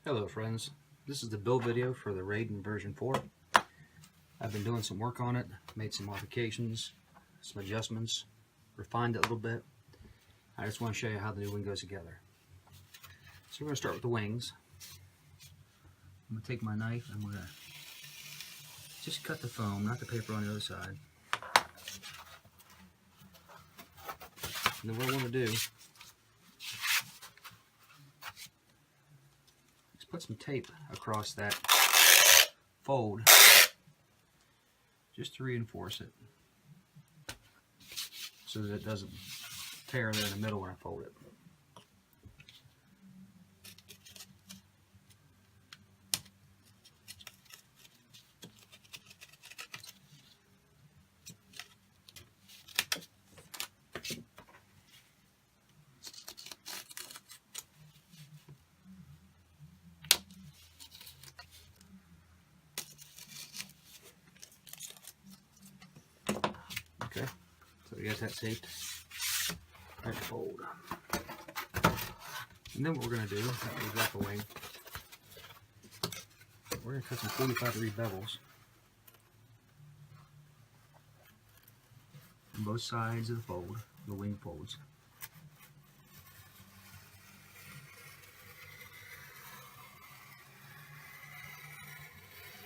Hello friends, this is the build video for the Raiden version 4. I've been doing some work on it, made some modifications, some adjustments, refined it a little bit. I just want to show you how the new wing goes together. So we're going to start with the wings. I'm going to take my knife and I'm going to just cut the foam, not the paper on the other side. And then what I want to do is put some tape across that fold just to reinforce it so that it doesn't tear there in the middle when I fold it. Okay, so we got that taped right fold. And then what we're going to do, after we got the wing, we're going to cut some 45-degree bevels on both sides of the fold, the wing folds.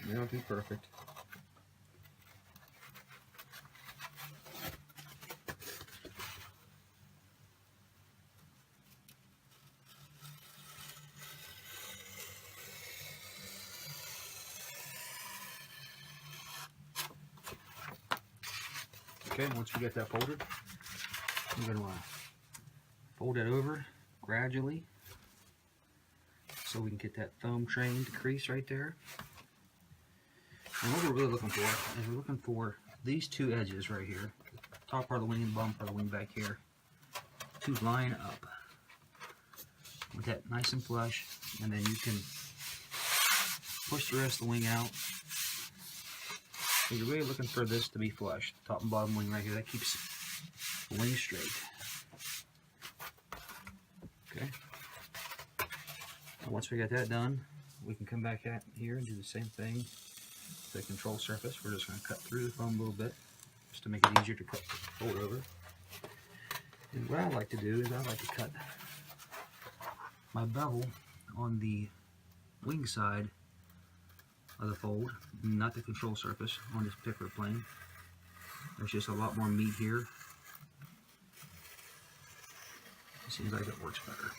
They don't be perfect. Okay, once we get that folded, I'm going to fold it over gradually so we can get that foam train to crease right there. And what we're really looking for is we're looking for these two edges right here, the top part of the wing and the bottom part of the wing back here, to line up with that nice and flush, and then you can push the rest of the wing out. So you're really looking for this to be flush, top and bottom wing right here. That keeps the wing straight. Okay. And once we got that done, we can come back out here and do the same thing. The control surface, we're just going to cut through the foam a little bit just to make it easier to cut fold over. And what I like to do is I like to cut my bevel on the wing side of the fold, not the control surface, on this particular plane. There's just a lot more meat here. It seems like it works better.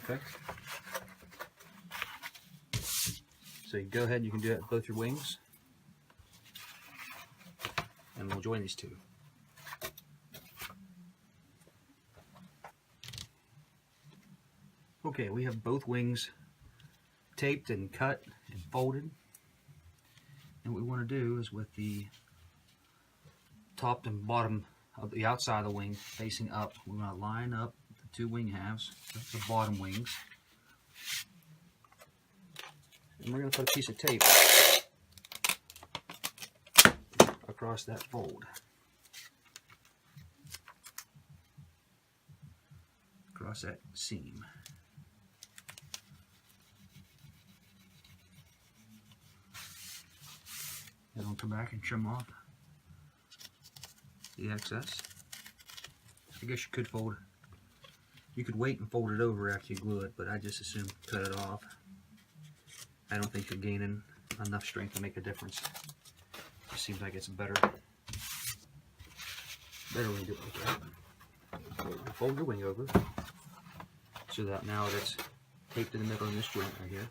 Okay. So you go ahead and you can do that with both your wings. And we'll join these two. Okay, we have both wings taped and cut and folded. And what we want to do is with the top and bottom of the outside of the wing facing up, we're going to line up the two wing halves, the bottom wings. And we're going to put a piece of tape across that fold. Across that seam. Then we'll come back and trim off the excess. I guess you could fold, you could wait and fold it over after you glue it, but I just assume cut it off. I don't think you're gaining enough strength to make a difference. It just seems like it's a better way to do it like that. So fold your wing over so that now it's taped in the middle of this joint right here.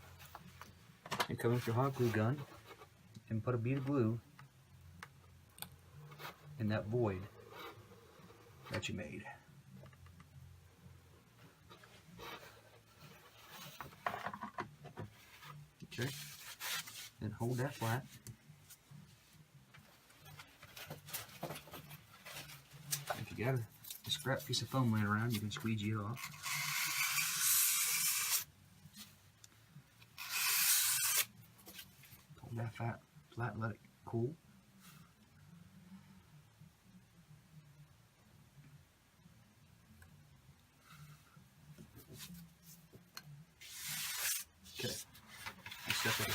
And come in with your hot glue gun and put a bead of glue in that void that you made. Okay, then hold that flat. If you got a scrap piece of foam laying around, you can squeegee it off. Hold that flat and let it cool.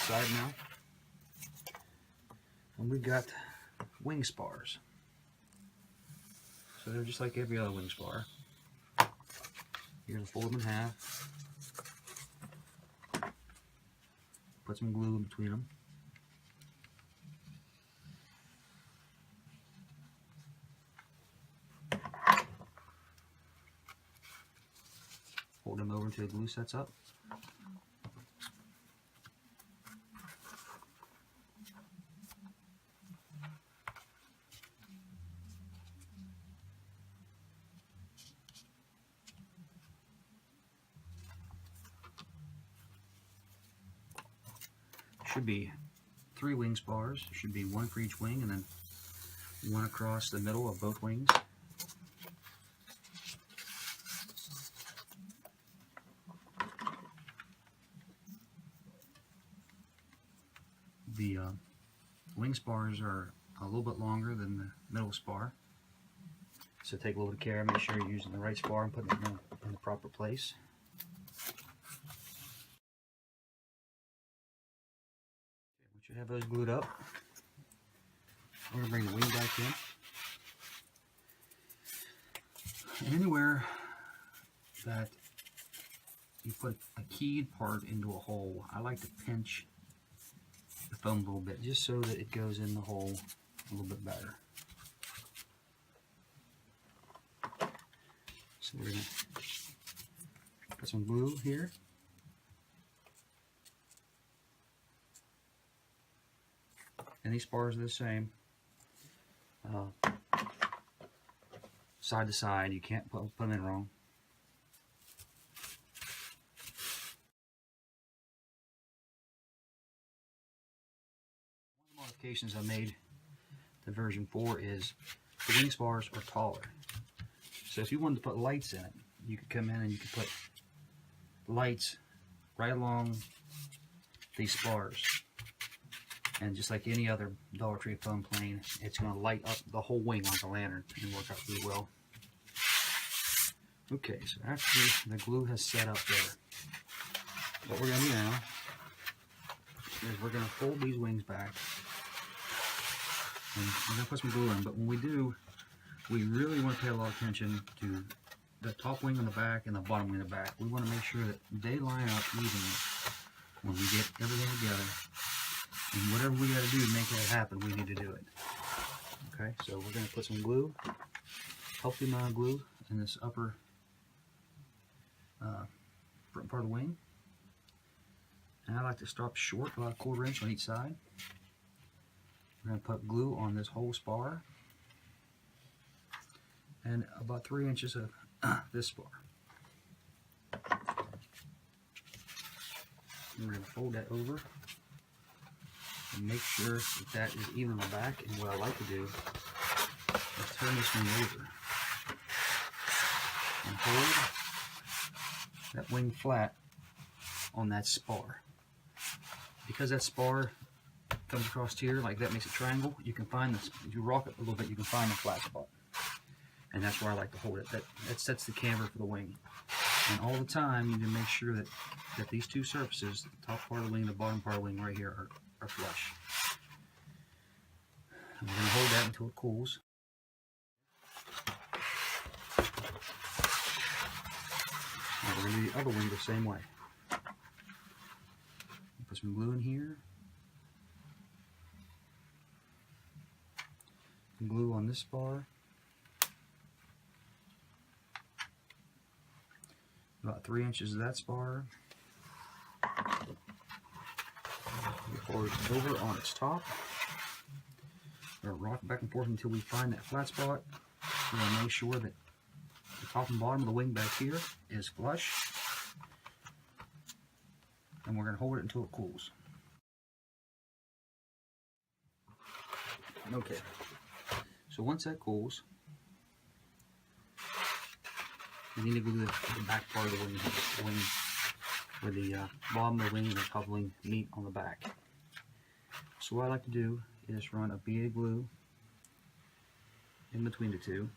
side now. And we've got wing spars. So they're just like every other wing spar. You're going to fold them in half. Put some glue in between them. Hold them over until the glue sets up. Should be 3 wing spars. Should be 1 for each wing, and then 1 across the middle of both wings. The wing spars are a little bit longer than the middle spar, so take a little bit of care. Make sure you're using the right spar and putting it in the proper place. Once you have those glued up, we're going to bring the wing back in. And anywhere that you put a keyed part into a hole, I like to pinch the foam a little bit just so that it goes in the hole a little bit better. So we're going to put some glue here. And these spars are the same. Side to side, you can't put them in wrong. One of the modifications I made to version 4 is the wing spars are taller. So if you wanted to put lights in it, you could come in and you could put lights right along these spars. And just like any other Dollar Tree foam plane, it's going to light up the whole wing like a lantern and work out really well. Okay, so after the glue has set up there, what we're going to do now is we're going to fold these wings back. And we're going to put some glue in, but when we do, we really want to pay a lot of attention to the top wing on the back and the bottom wing on the back. We want to make sure that they line up evenly when we get everything together. And whatever we got to do to make that happen, we need to do it. Okay, so we're going to put some glue, healthy amount of glue, in this upper front part of the wing. And I like to stop short, about 1/4 inch on each side. We're going to put glue on this whole spar, and about 3 inches of this spar. And we're going to fold that over and make sure that that is even on the back. And what I like to do is turn this wing over and hold that wing flat on that spar. Because that spar comes across here like that, makes a triangle, you can find this, if you rock it a little bit, you can find the flat spot. And that's where I like to hold it. That sets the camber for the wing. And all the time you need to make sure that these two surfaces, the top part of the wing and the bottom part of the wing right here, are flush. And we're going to hold that until it cools. Now we're going to do the other wing the same way. Put some glue in here. Glue on this spar. About 3 inches of that spar. Fold it over on its top. We're going to rock it back and forth until we find that flat spot. We're going to make sure that the top and bottom of the wing back here is flush. And we're going to hold it until it cools. Okay. So once that cools, we need to glue the back part of the wing where the bottom of the wing and the top of the wing meet on the back. So what I like to do is run a bead of glue in between the two.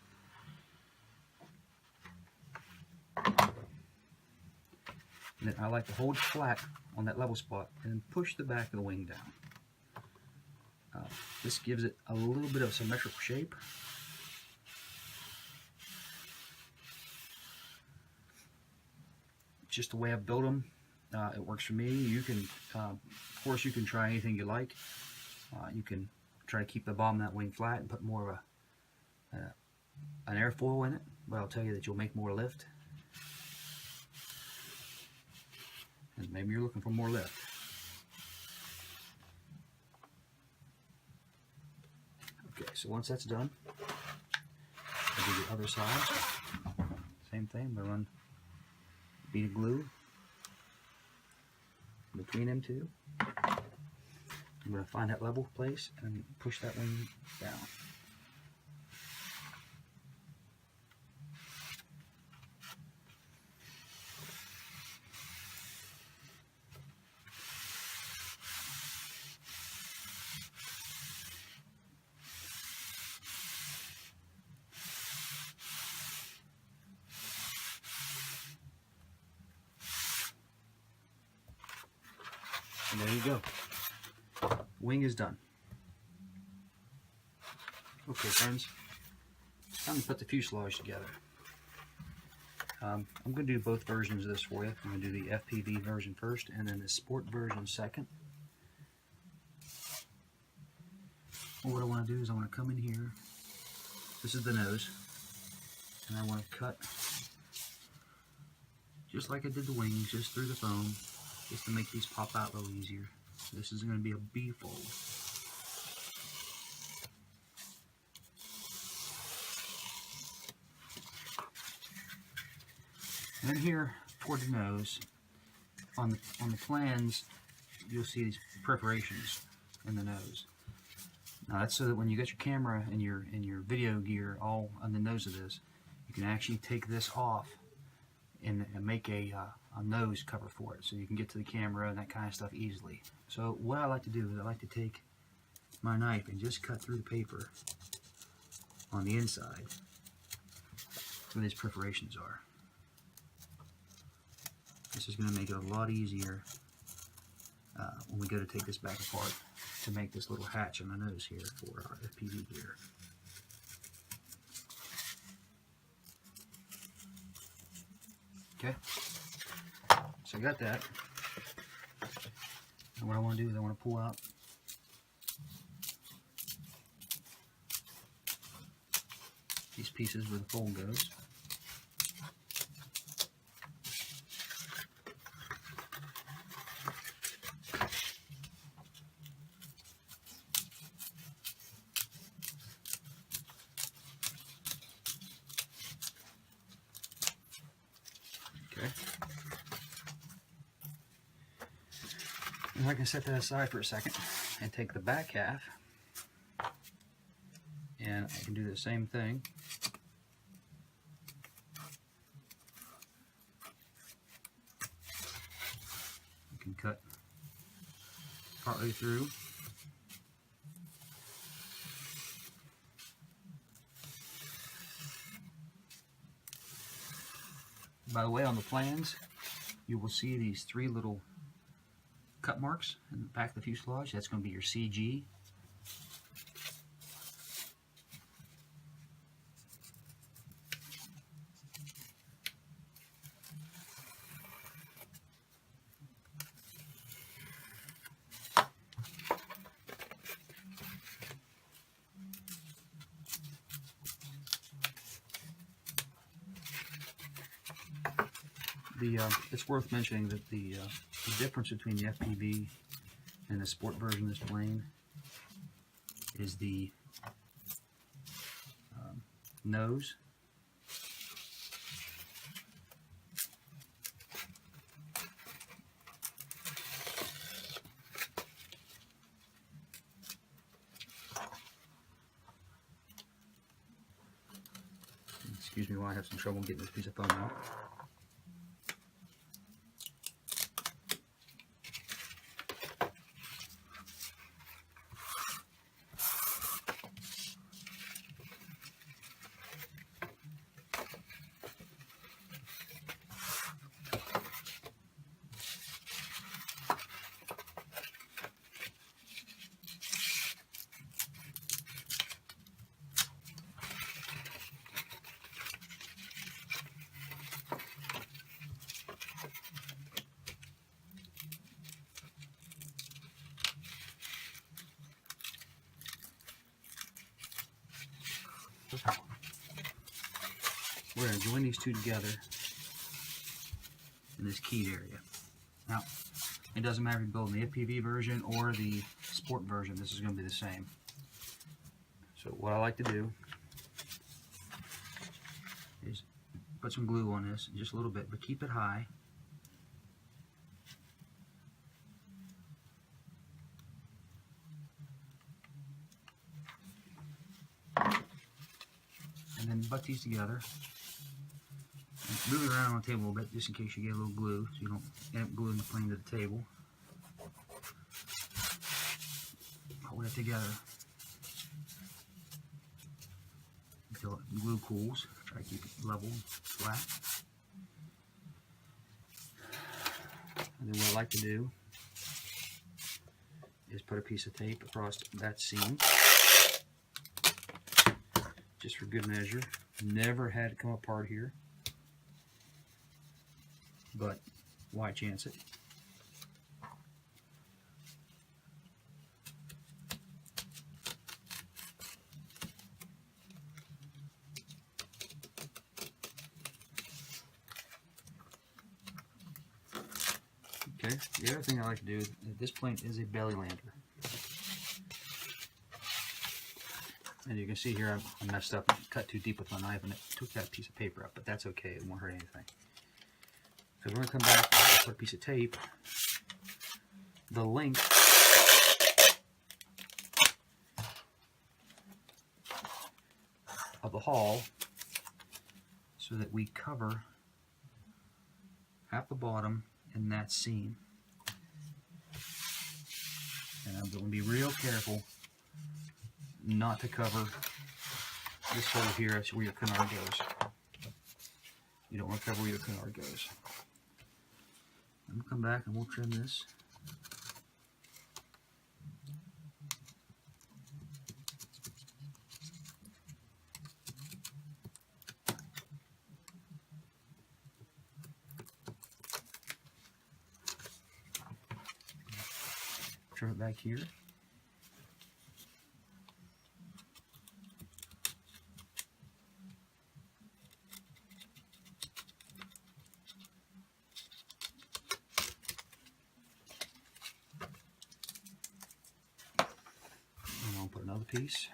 And then I like to hold it flat on that level spot and then push the back of the wing down. This gives it a little bit of symmetrical shape. Just the way I build them, it works for me. You can, of course, you can try anything you like. You can try to keep the bottom of that wing flat and put more of an airfoil in it, but I'll tell you that you'll make more lift. And maybe you're looking for more lift. Okay, so once that's done, I'll do the other side. Same thing, but run a bead of glue between them two. I'm going to find that level place and push that wing down. And there you go. Wing is done. Okay, friends, time to put the fuselage together. I'm going to do both versions of this for you. I'm going to do the FPV version first and then the sport version second. Well, what I want to do is I want to come in here. This is the nose. And I want to cut just like I did the wings, just through the foam, just to make these pop out a little easier. This is going to be a B fold. And then here toward the nose, on the plans, you'll see these perforations in the nose. Now that's so that when you get your camera and your video gear all on the nose of this, you can actually take this off and make a nose cover for it, so you can get to the camera and that kind of stuff easily. So what I like to do is I like to take my knife and just cut through the paper on the inside where these perforations are. This is going to make it a lot easier when we go to take this back apart to make this little hatch on the nose here for our FPV gear. Okay, so I got that. And what I want to do is I want to pull out these pieces where the fold goes. Okay. And I can set that aside for a second and take the back half, and I can do the same thing. You can cut partly through. By the way, on the plans, you will see these three little cut marks in the back of the fuselage. That's going to be your CG. It's worth mentioning that the difference between the FPV and the sport version of this plane is the nose. Excuse me while I have some trouble getting this piece of foam out. We're going to join these two together in this keyed area. Now, it doesn't matter if you're building the FPV version or the sport version, this is going to be the same. So what I like to do is put some glue on this, just a little bit, but keep it high. And then butt these together. And move it around on the table a little bit just in case you get a little glue, so you don't end up gluing the plane to the table. Hold it together until the glue cools. Try to keep it level, flat. And then what I like to do is put a piece of tape across that seam, just for good measure. Never had it come apart here, but why chance it? Okay, the other thing I like to do is, this plane is a belly lander. And you can see here I messed up and cut too deep with my knife and it took that piece of paper up, but that's okay, it won't hurt anything. So we're going to come back and put a piece of tape the length of the hull so that we cover half the bottom in that seam. And I'm going to be real careful not to cover this hole here. That's where your canard goes. You don't want to cover where your canard goes. I'm going to come back and we'll trim this. Trim it back here. And I'll put another piece.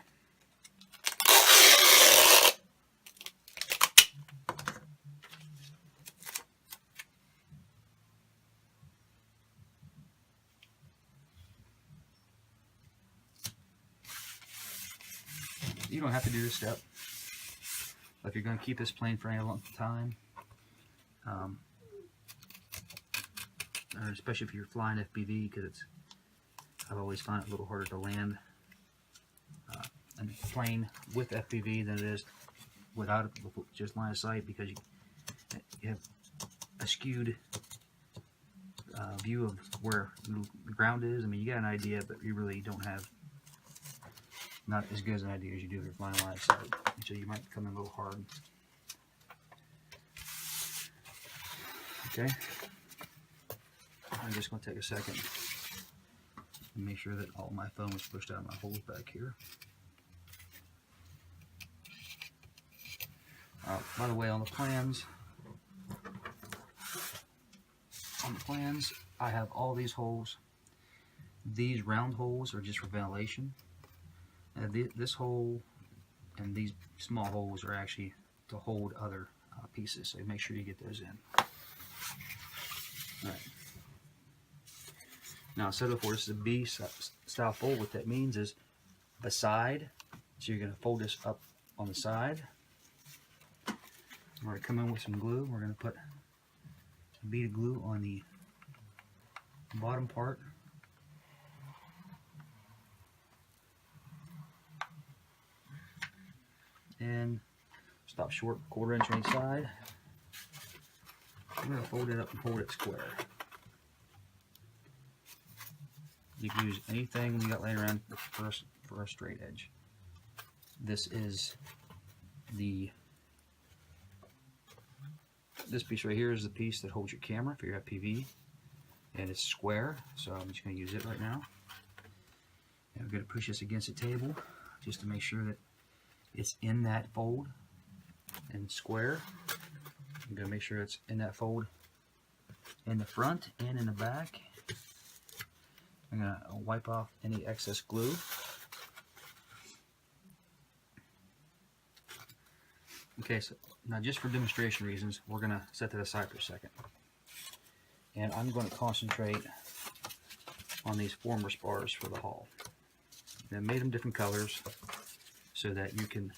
You don't have to do this step, but if you're going to keep this plane for any long time, especially if you're flying FPV, because I've always found it a little harder to land a plane with FPV than it is without it, with just line of sight, because you have a skewed view of where the ground is. I mean, you got an idea, but you really don't have not as good as an idea as you do if you're flying line of sight. So you might come in a little hard. Okay. I'm just going to take a second and make sure that all my foam is pushed out of my holes back here. By the way, on the plans, I have all these holes. These round holes are just for ventilation. This hole and these small holes are actually to hold other pieces, so make sure you get those in. Alright. Now, I said before, this is a B style fold. What that means is a side. So you're going to fold this up on the side. We're going to come in with some glue. We're going to put a bead of glue on the bottom part. And stop short, 1/4 inch on each side. I'm going to fold it up and fold it square. You can use anything you got laying around for a straight edge. This piece right here is the piece that holds your camera for your FPV, and it's square, so I'm just going to use it right now. And I'm going to push this against the table just to make sure that it's in that fold and square. I'm going to make sure it's in that fold in the front and in the back. I'm going to wipe off any excess glue. Okay, so now just for demonstration reasons, we're going to set that aside for a second. And I'm going to concentrate on these former spars for the hull. And I made them different colors so that you can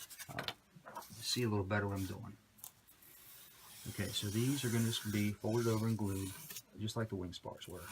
see a little better what I'm doing. Okay, so these are going to just be folded over and glued, just like the wing spars were.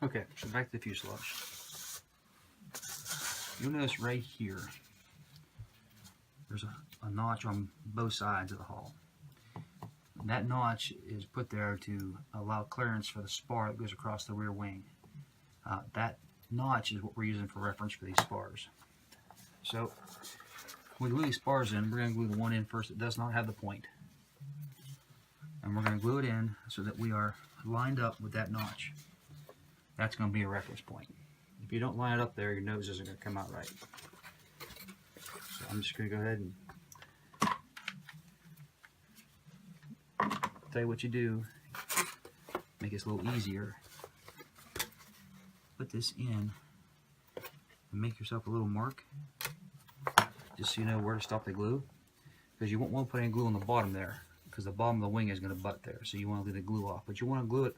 Okay, so back to the fuselage. You'll notice right here, there's a notch on both sides of the hull. That notch is put there to allow clearance for the spar that goes across the rear wing. That notch is what we're using for reference for these spars. So, when we glue these spars in, we're going to glue the one in first that does not have the point. And we're going to glue it in so that we are lined up with that notch. That's going to be a reference point. If you don't line it up there, your nose isn't going to come out right. So I'm just going to go ahead and tell you what you do. Make this a little easier. Put this in and make yourself a little mark, just so you know where to stop the glue. Because you won't want to put any glue on the bottom there, because the bottom of the wing is going to butt there. So you want to leave the glue off, but you want to glue it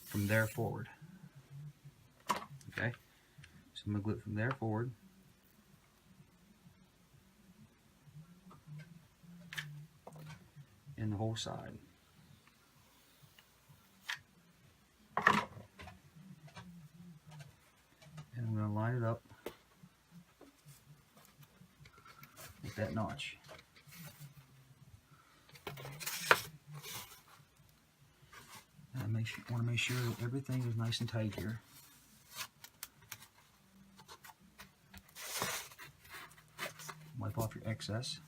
from there forward. Okay, so I'm going to glue it from there forward. And the whole side. And I'm going to line it up with that notch. And I want to make sure that everything is nice and tight here. Wipe off your excess.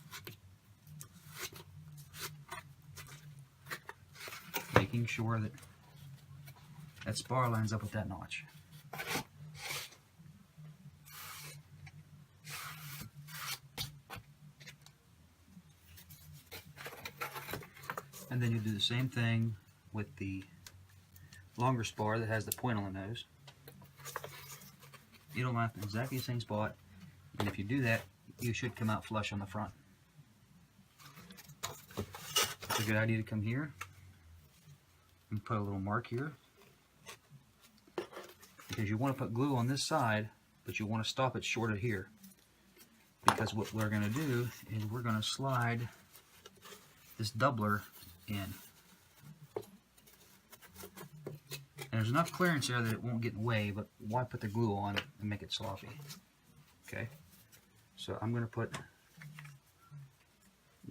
Making sure that that spar lines up with that notch. And then you do the same thing with the longer spar that has the point on the nose. It'll line up in exactly the same spot, and if you do that, you should come out flush on the front. It's a good idea to come here and put a little mark here, because you want to put glue on this side, but you want to stop it short of here, because what we're going to do is we're going to slide this doubler in. And there's enough clearance there that it won't get in the way, but why put the glue on and make it sloppy? Okay, so I'm going to put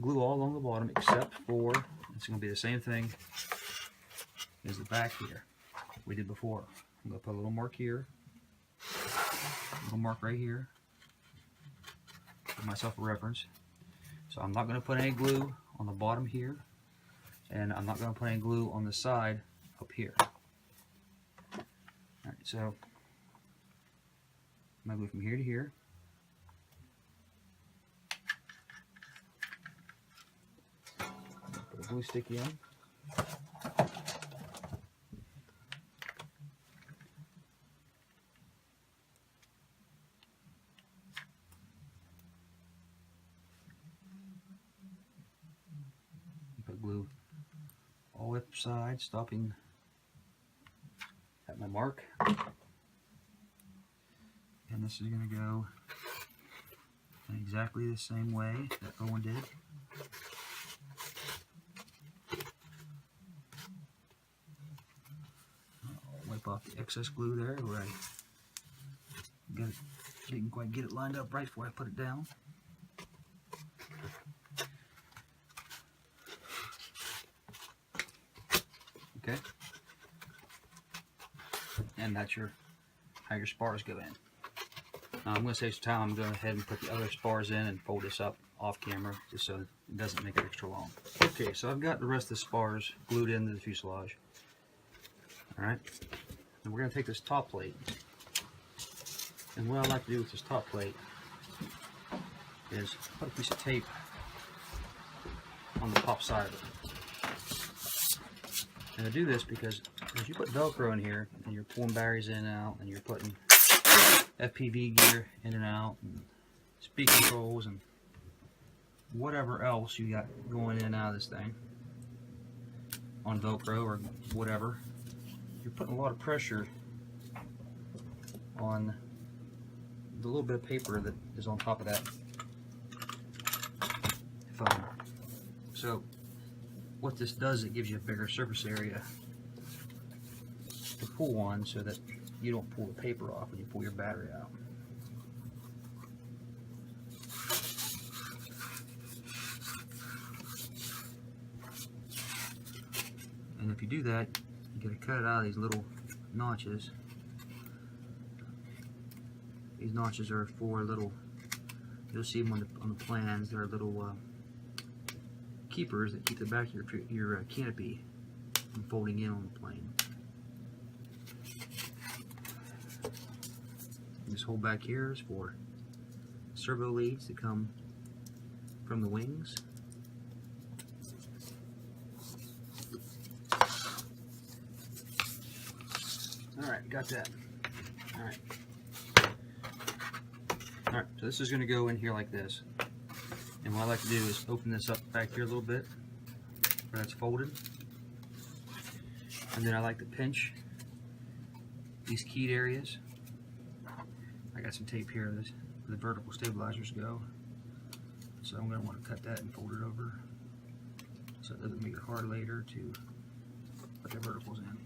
glue all along the bottom, except for, it's going to be the same thing as the back here we did before. I'm going to put a little mark here, a little mark right here, give myself a reference. So I'm not going to put any glue on the bottom here, and I'm not going to put any glue on the side up here. Alright, so I'm going to glue from here to here. the glue sticky in. Put glue all up side, stopping at my mark. And this is going to go in exactly the same way that Owen did. I'll wipe off the excess glue there where I didn't quite get it lined up right before I put it down. Okay. And that's how your spars go in. Now I'm going to save some time. I'm going to go ahead and put the other spars in and fold this up off camera just so it doesn't make it extra long. Okay, so I've got the rest of the spars glued into the fuselage. Alright, and we're going to take this top plate. And what I like to do with this top plate is put a piece of tape on the top side of it. And I do this because as you put Velcro in here, and you're pulling batteries in and out, and you're putting FPV gear in and out, and speed controls, and whatever else you got going in and out of this thing on Velcro or whatever, you're putting a lot of pressure on the little bit of paper that is on top of that foam. So what this does, it gives you a bigger surface area to pull on so that you don't pull the paper off when you pull your battery out. And if you do that, you gotta cut it out of these little notches. These notches are for little, you'll see them on the plans, they're little keepers that keep the back of your canopy from folding in on the plane. This hole back here is for servo leads that come from the wings. Alright, got that. Alright. Alright, so this is going to go in here like this. And what I like to do is open this up back here a little bit where that's folded. And then I like to pinch these keyed areas. I got some tape here where the vertical stabilizers go. So I'm going to want to cut that and fold it over so it doesn't make it hard later to put the verticals in.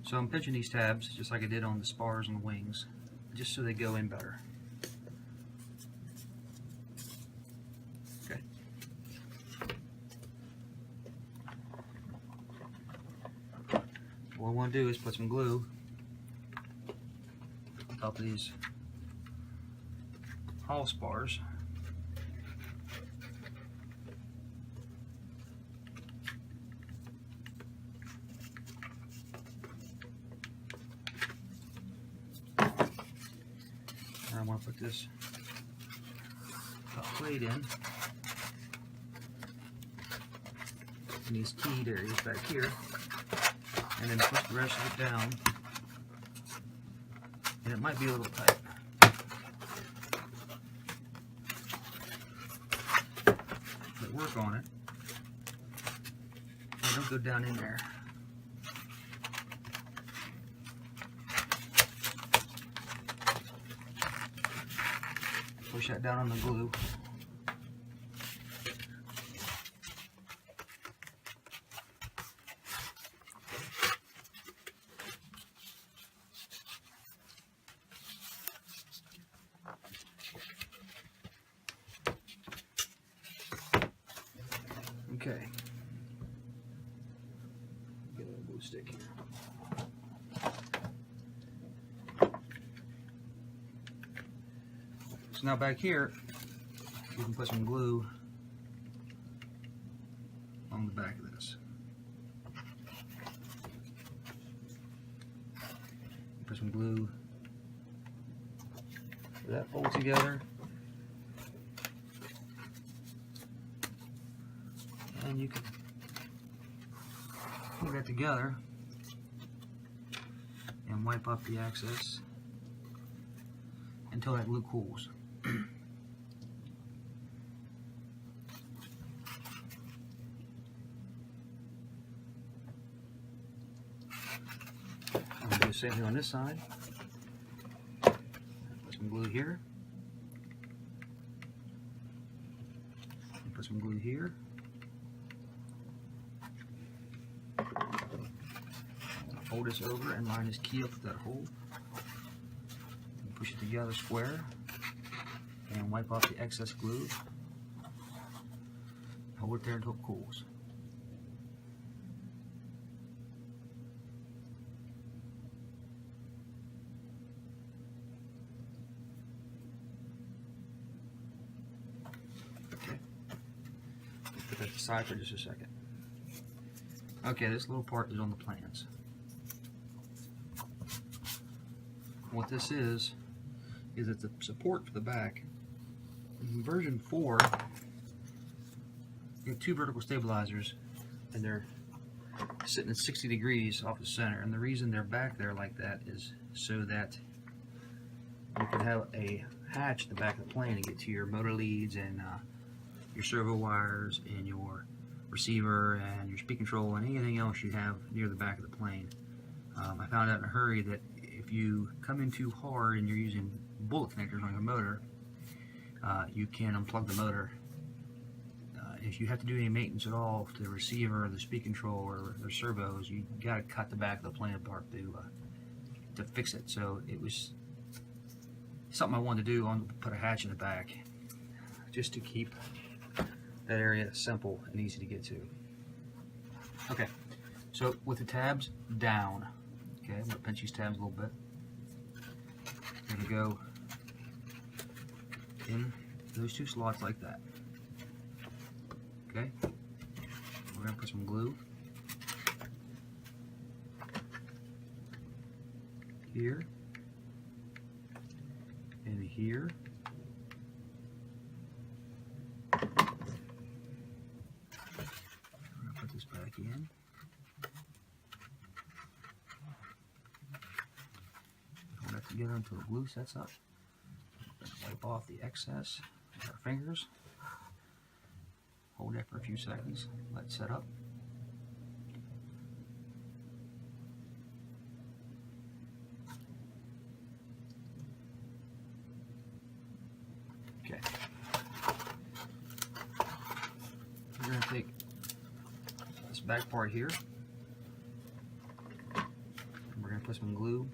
So I'm pinching these tabs just like I did on the spars and the wings, just so they go in better. Okay. What I want to do is put some glue on top of these hollow spars. And I want to put this top plate in these keyed areas back here, and then push the rest of it down. And it might be a little tight, but work on it. And don't go down in there. Push that down on the glue. Okay. Get a glue stick here. So now back here, we can put some glue on the back of this. Put some glue for that fold together. And you can Put that together and wipe up the excess until that glue cools. I'm going to do the same thing on this side. Put some glue here. And put some glue here. Fold this over and line this key up with that hole. And push it together square. And wipe off the excess glue. Hold it there until it cools. Okay. Put that aside for just a second. Okay, this little part is on the plans. What this is it's a support for the back. In version 4, you have 2 vertical stabilizers, and they're sitting at 60 degrees off the center. And the reason they're back there like that is so that you can have a hatch at the back of the plane to get to your motor leads and your servo wires and your receiver and your speed control and anything else you have near the back of the plane. I found out in a hurry that if you come in too hard and you're using bullet connectors on your motor, you can unplug the motor. If you have to do any maintenance at all to the receiver or the speed control or the servos, you got to cut the back of the plane apart to fix it. So it was something I wanted to do, put a hatch in the back just to keep that area simple and easy to get to. Okay, so with the tabs down, okay, I'm going to pinch these tabs a little bit. I'm going to go in those 2 slots like that. Okay, we're going to put some glue here and here. We're going to put this back in. Hold that together until the glue sets up. Wipe off the excess with our fingers. Hold that for a few seconds. Let it set up. Okay. We're going to take this back part here. And we're going to put some glue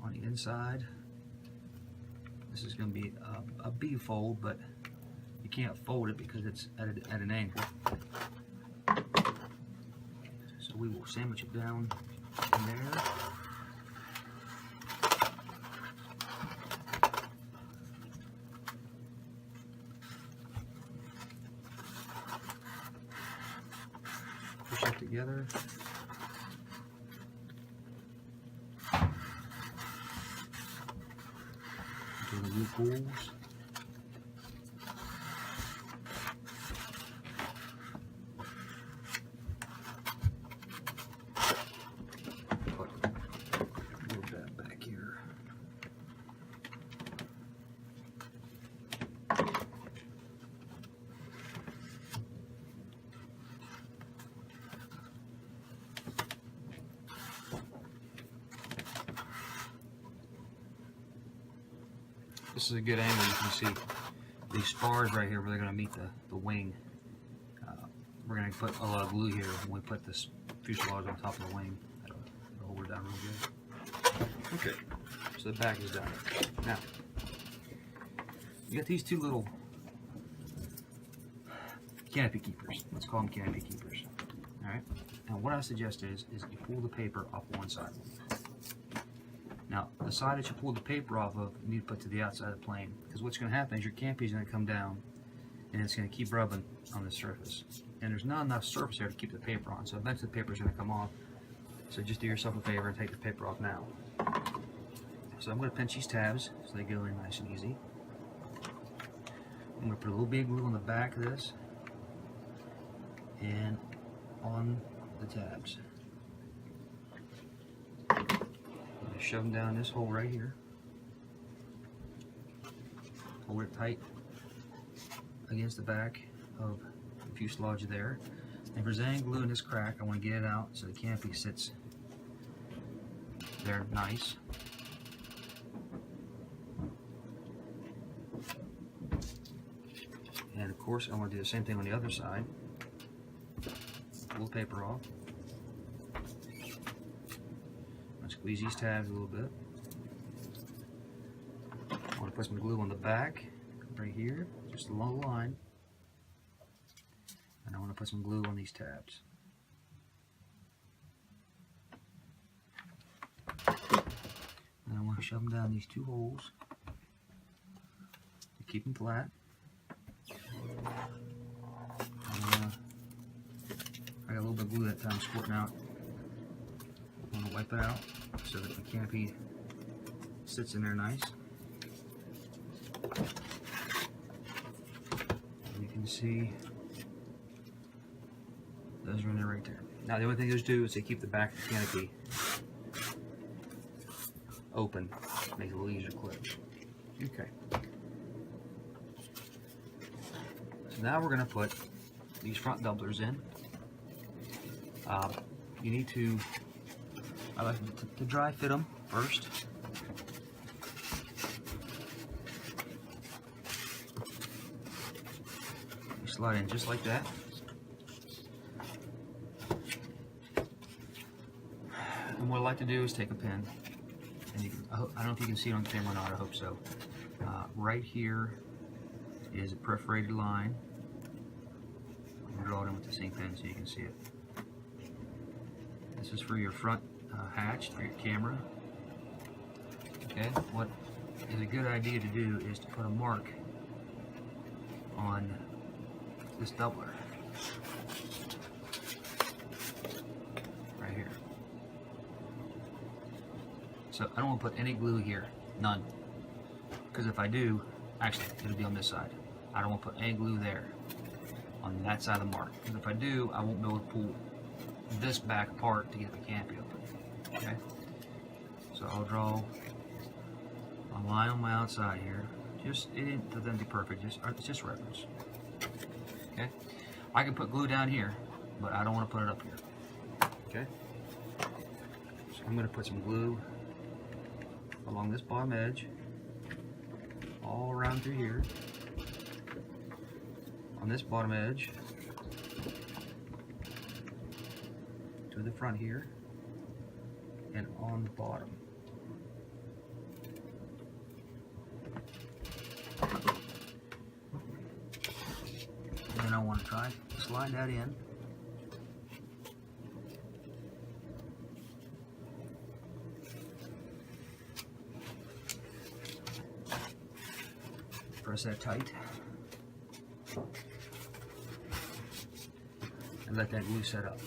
on the inside. This is going to be a B-fold, but you can't fold it because it's at an angle. So we will sandwich it down in there. Push it together. Until the glue cools. This is a good angle. You can see these spars right here where they're going to meet the wing. We're going to put a lot of glue here when we put this fuselage on top of the wing. That'll hold it down real good. Okay, so the back is done. Now, you got these 2 little canopy keepers. Let's call them canopy keepers. Alright? Now what I suggest is you pull the paper off one side. Now, the side that you pull the paper off of, you need to put to the outside of the plane. Because what's going to happen is your canopy is going to come down and it's going to keep rubbing on the surface. And there's not enough surface there to keep the paper on. So eventually the paper is going to come off. So just do yourself a favor and take the paper off now. So I'm going to pinch these tabs so they go in nice and easy. I'm going to put a little bit of glue on the back of this. and on the tabs. Shove them down this hole right here. Hold it tight against the back of the fuselage there. And if there's any glue in this crack, I want to get it out so the canopy sits there nice. And of course, I want to do the same thing on the other side. Pull the paper off. Squeeze these tabs a little bit. I want to put some glue on the back, right here, just along the line. And I want to put some glue on these tabs. And I want to shove them down these two holes to keep them flat. I got a little bit of glue that time squirting out. I'm going to wipe it out so that the canopy sits in there nice. And you can see those are in there right there. Now the only thing those do is they keep the back of the canopy open, make it a little easier to clip. Okay. So now we're going to put these front doublers in. You need to, I like to dry fit them first. You slide in just like that. And what I like to do is take a pin, and you can, I don't know if you can see it on camera or not, I hope so. Right here is a perforated line. I'm going to draw it in with the same pin so you can see it. This is for your front hatch, for your camera. Okay, what is a good idea to do is to put a mark on this doubler. Right here. So I don't want to put any glue here, none. Because if I do, actually it'll be on this side. I don't want to put any glue there, on that side of the mark. Because if I do, I won't be able to pull this back apart to get the canopy open. Okay? So I'll draw a line on my outside here. Just, it doesn't be perfect, it's just reference. Okay? I can put glue down here, but I don't want to put it up here. Okay? So I'm going to put some glue along this bottom edge, all around through here, on this bottom edge, to the front here, and on the bottom. And then I want to try to slide that in. Press that tight. And let that glue set up.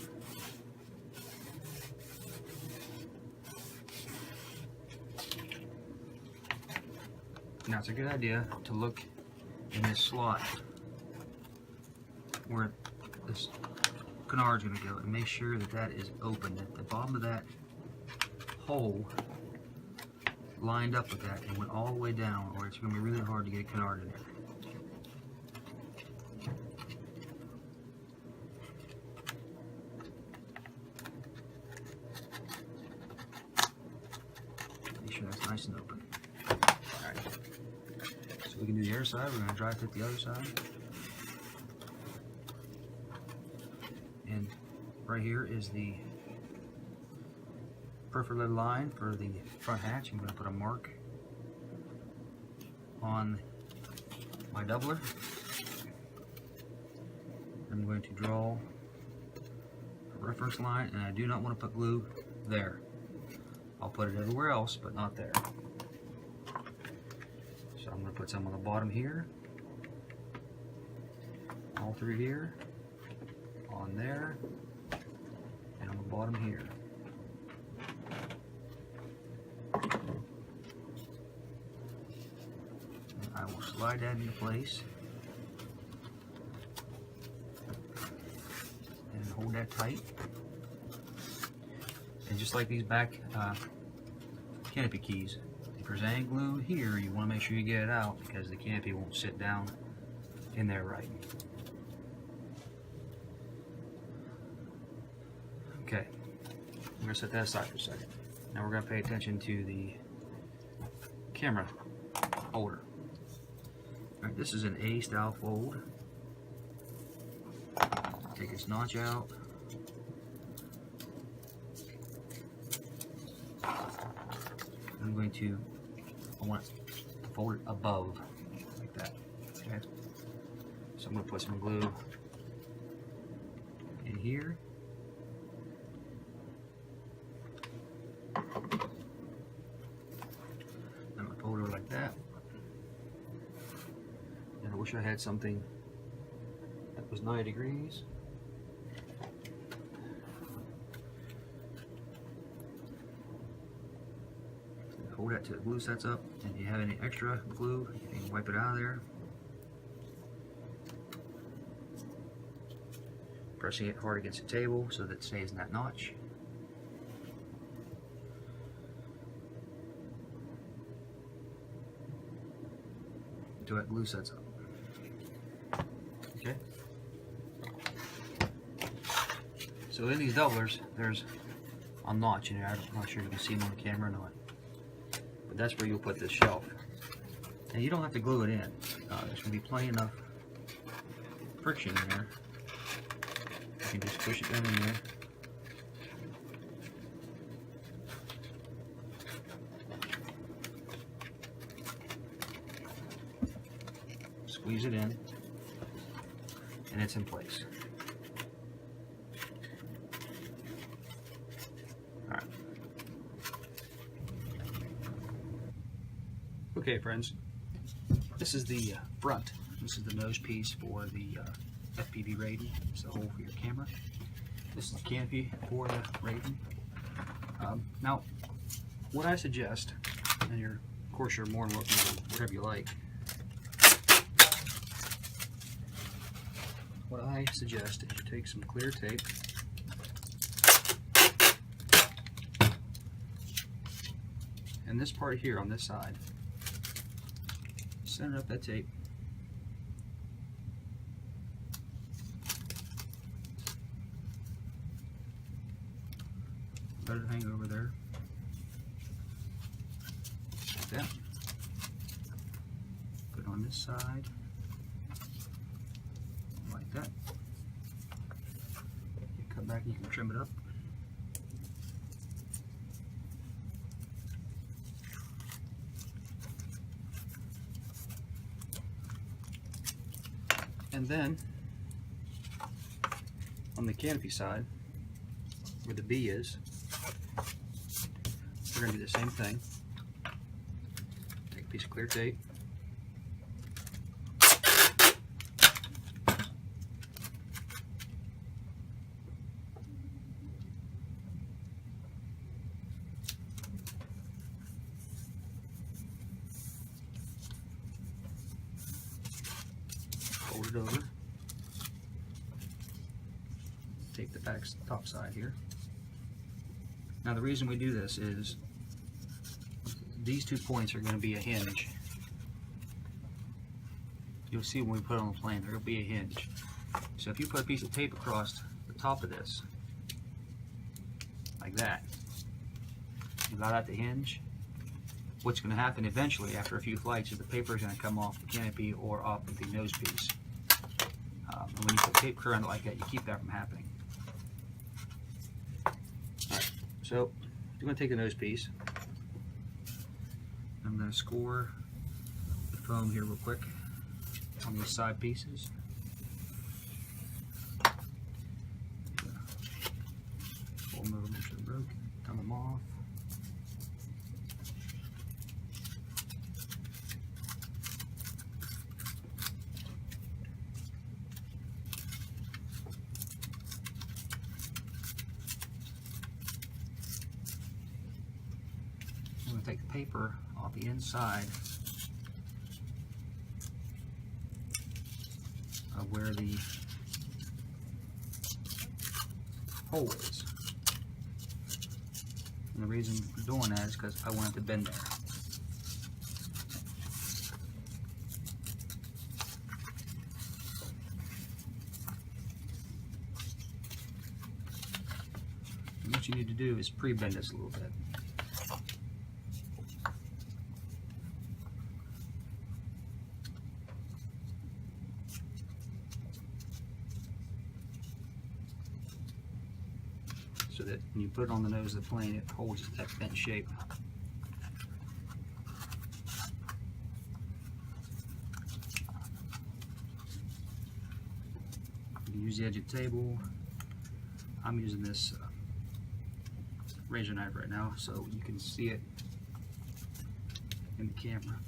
Now it's a good idea to look in this slot where this canard is going to go and make sure that that is open, that the bottom of that hole lined up with that and went all the way down, or it's going to be really hard to get a canard in there. Make sure that's nice and open. Alright, so we can do the other side. We're going to dry fit the other side. And right here is the perforated line for the front hatch. I'm going to put a mark on my doubler. I'm going to draw a reference line, and I do not want to put glue there. I'll put it everywhere else, but not there. So I'm going to put some on the bottom here, all through here, on there, and on the bottom here. I will slide that into place. hold that tight. And just like these back canopy keys, if there's any glue here, you want to make sure you get it out because the canopy won't sit down in there right. Okay, we're going to set that aside for a second. Now we're going to pay attention to the camera holder. Alright, this is an A style fold. Take this notch out. I want to fold it above, like that. Okay. So I'm going to put some glue in here. I'm going to fold it like that. And I wish I had something that was 90 degrees. Hold that till the glue sets up, and if you have any extra glue, you can wipe it out of there. Pressing it hard against the table so that it stays in that notch. Until that glue sets up. Okay. So in these doublers, there's a notch in here. I'm not sure if you can see them on the camera or not. But that's where you'll put this shelf. And you don't have to glue it in. There's going to be plenty enough friction in there. You can just push it down in there. Squeeze it in, and it's in place. Alright. Okay, friends, this is the front. This is the nose piece for the FPV Raiden. It's the hole for your camera. This is the canopy for the Raiden. Now, what I suggest, and of course you're more than welcome to do whatever you like, what I suggest is you take some clear tape, and this part here on this side, center up that tape, let it hang over there, like that. Put it on this side, like that. You come back and you can trim it up. And then on the canopy side, where the B is, we're going to do the same thing. Take a piece of clear tape. Fold it over. Take the top side here. Now the reason we do this is these 2 points are going to be a hinge. You'll see when we put it on the plane, there will be a hinge. So if you put a piece of tape across the top of this, like that, you allow that to hinge, what's going to happen eventually after a few flights is the paper is going to come off the canopy or off of the nose piece. And when you put tape around it like that, you keep that from happening. Alright, so I'm going to take the nose piece. I'm going to score the foam here real quick on these side pieces. Pull them over, make sure they're broken, come them off. I'm going to take the paper off the inside of where the hole is. And the reason for doing that is because I want it to bend there. And what you need to do is pre-bend this a little bit. So that when you put it on the nose of the plane, it holds that bent shape. You use the edge of the table. I'm using this razor knife right now so you can see it in the camera.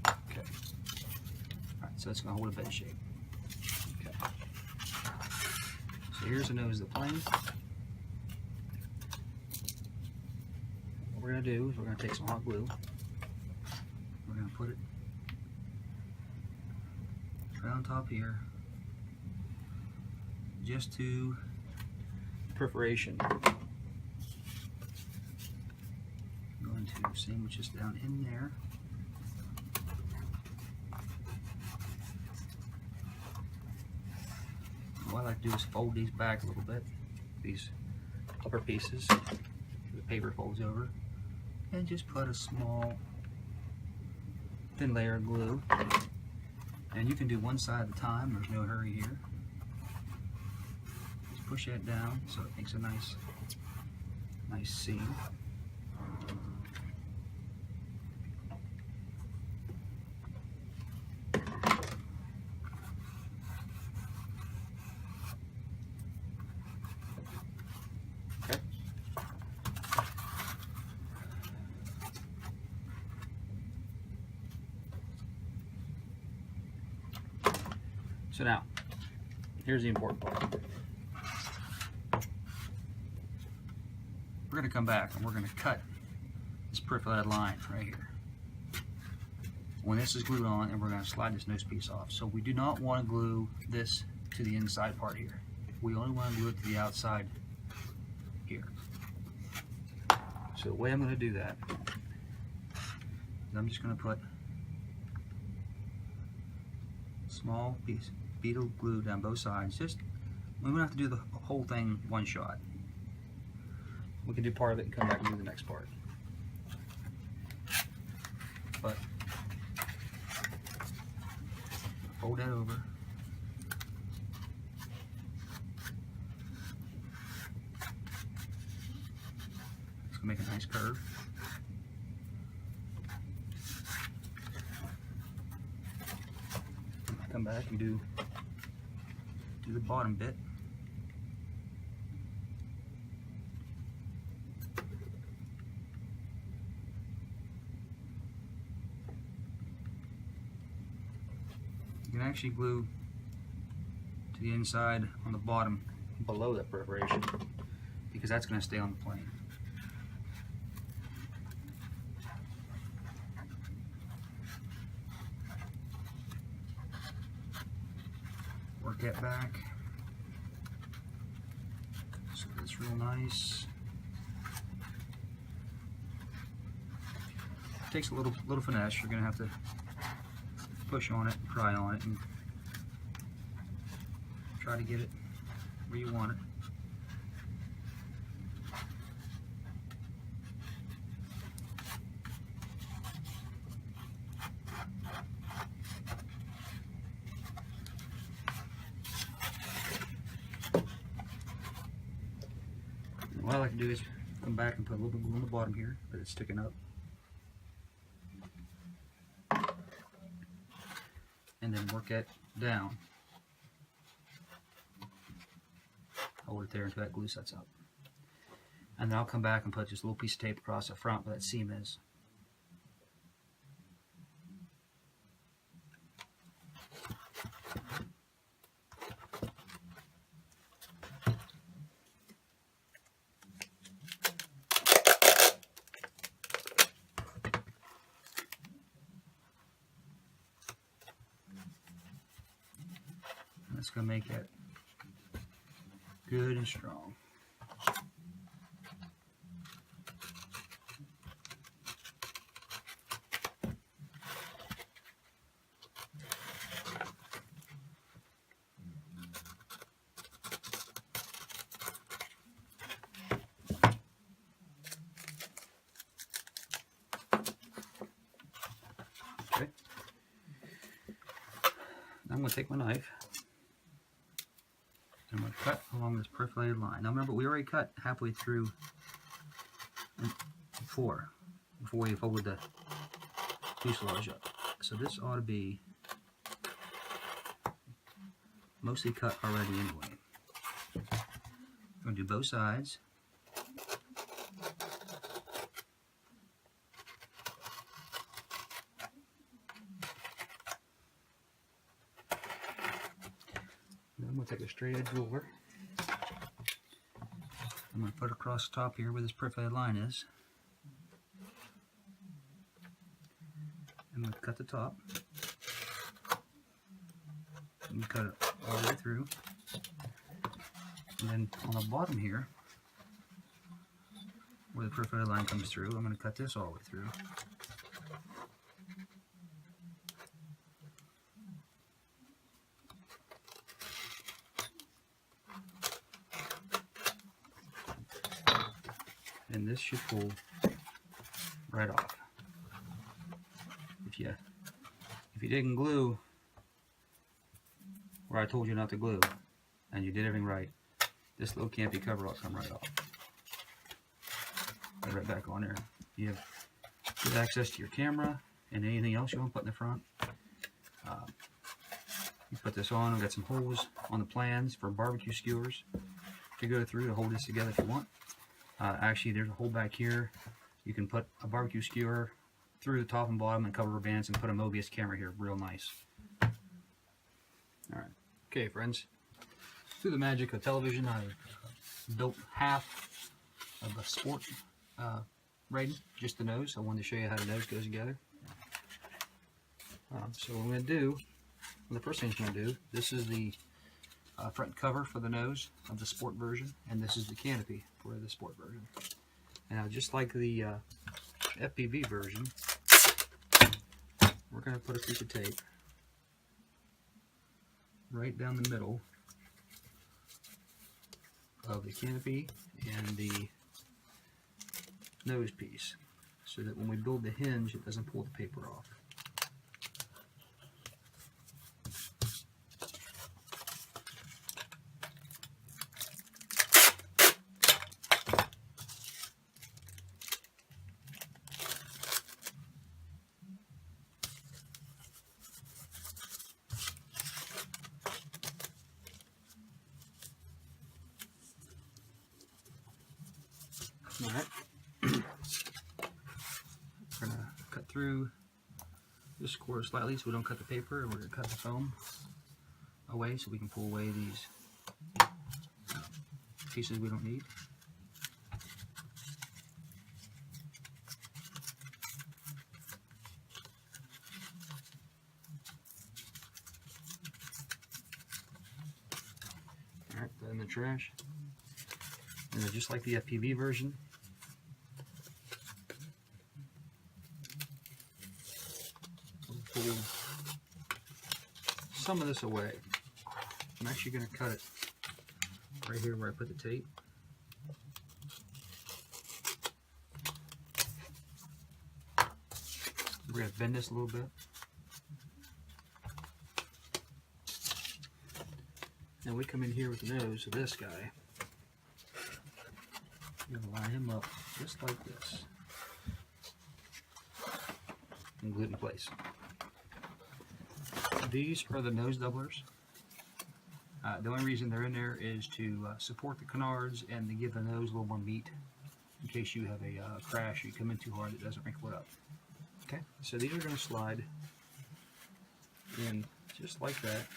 Okay. Alright, so it's going to hold a bent shape. Okay. So here's the nose of the plane. What we're going to do is we're going to take some hot glue. We're going to put it right on top here, just to perforation. I'm going to sandwich this down in there. What I like to do is fold these back a little bit, these upper pieces, the paper folds over, and just put a small thin layer of glue. And you can do one side at a time, there's no hurry here. Just push that down so it makes a nice seam. Okay. So now, here's the important part. We're going to come back and we're going to cut this perforated line right here. When this is glued on, and we're going to slide this nose piece off. So we do not want to glue this to the inside part here. We only want to glue it to the outside here. So the way I'm going to do that is I'm just going to put a small bead of glue down both sides. Just, we don't have to do the whole thing one shot. We can do part of it and come back and do the next part. But fold that over. It's gonna make a nice curve. Come back and do the bottom bit. You can actually glue to the inside on the bottom below that perforation because that's going to stay on the plane. Work that back so that's real nice. It takes a little finesse. You're going to have to push on it, pry on it, and try to get it where you want it. And what I like to do is come back and put a little bit of glue on the bottom here, but it's sticking up. And then work it down. Hold it there until that glue sets up. And then I'll come back and put just a little piece of tape across the front where that seam is. That's going to make it good and strong. Okay. Now I'm going to take my knife. I'm going to cut along this perforated line. Now remember, we already cut halfway through before we folded the fuselage up. So this ought to be mostly cut already anyway. I'm going to do both sides. I'm going to take a straight edge ruler. I'm going to put it across the top here where this perforated line is. I'm going to cut the top. And cut it all the way through. And then on the bottom here, where the perforated line comes through, I'm going to cut this all the way through. And this should pull right off. If you didn't glue where I told you not to glue, and you did everything right, this little canopy cover will come right off. Right back on there. You have good access to your camera and anything else you want to put in the front. You put this on. We've got some holes on the plans for barbecue skewers to go through to hold this together if you want. Actually, there's a hole back here. You can put a barbecue skewer through the top and bottom and cover rubber bands and put a Mobius camera here. Real nice. Alright. Okay, friends. Through the magic of television, I built half of a sport Raiden, just the nose. I wanted to show you how the nose goes together. So what I'm going to do, the first thing I'm going to do, this is the front cover for the nose of the sport version, and this is the canopy for the sport version. Now, just like the FPV version, we're going to put a piece of tape right down the middle of the canopy and the nose piece, so that when we build the hinge, it doesn't pull the paper off. Alright, we're going to cut through this quarter slightly so we don't cut the paper, and we're going to cut the foam away so we can pull away these pieces we don't need. Alright, put that in the trash. And then just like the FPV version, we'll pull some of this away. I'm actually going to cut it right here where I put the tape. We're going to bend this a little bit. And we come in here with the nose of this guy. You're going to line him up just like this and glue it in place. These are the nose doublers. The only reason they're in there is to support the canards and to give the nose a little more meat in case you have a crash or you come in too hard, it doesn't wrinkle it up. Okay, so these are going to slide in just like that.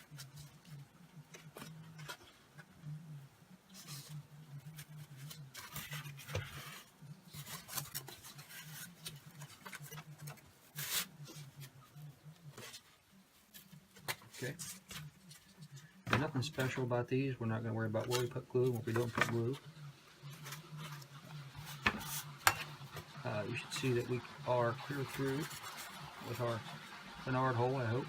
Okay. nothing special about these. We're not going to worry about where we put glue and where we don't put glue. You should see that we are clear through with our canard hole, I hope.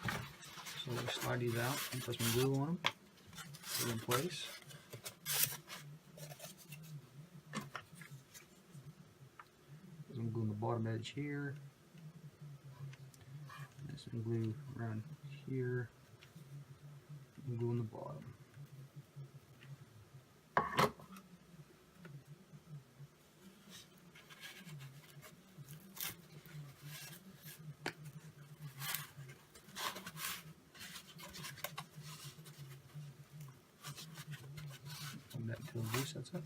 So we'll slide these out and put some glue on them. Put them in place. Put some glue on the bottom edge here. And some glue around here. And glue on the bottom. That until the glue sets up.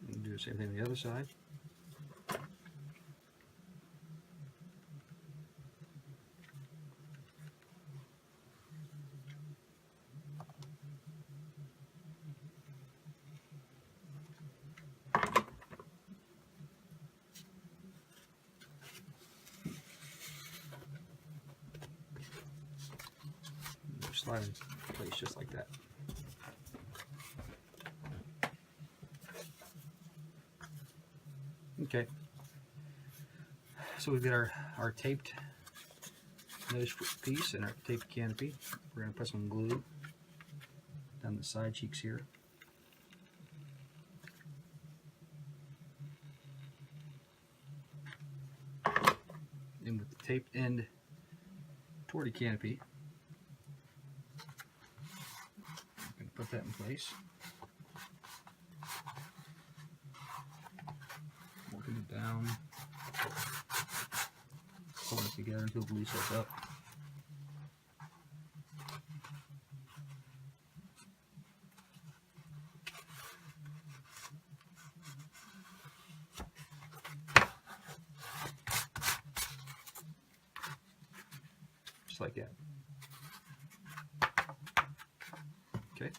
And do the same thing on the other side. Slide in place just like that. Okay, so we've got our taped nose piece and our taped canopy. We're going to put some glue down the side cheeks here. And with the taped end toward the canopy, put that in place. Working it down. Pulling it together until the glue sets up. Just like that. Okay.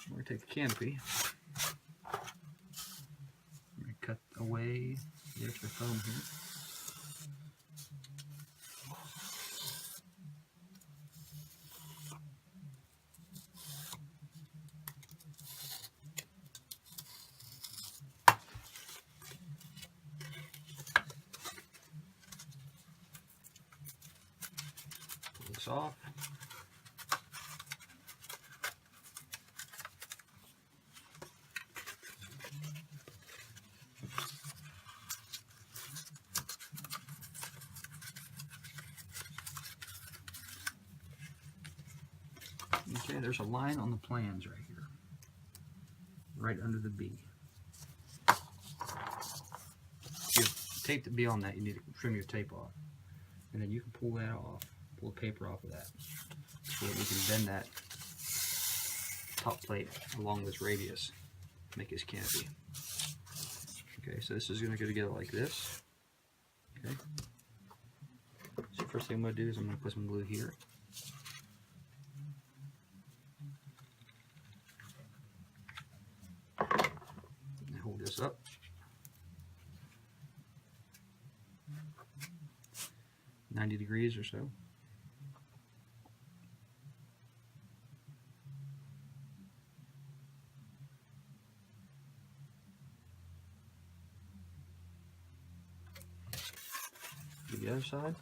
We're going to take the canopy. I'm going to cut away the extra foam here. Pull this off. Okay, there's a line on the plans right here, right under the B. If you tape the B on that, you need to trim your tape off. And then you can pull that off, pull the paper off of that, so that we can bend that top plate along this radius, make this canopy. Okay, so this is going to go together like this. Okay. So first thing I'm going to do is I'm going to put some glue here. Hold this up. "90 degrees or so. Do the other side.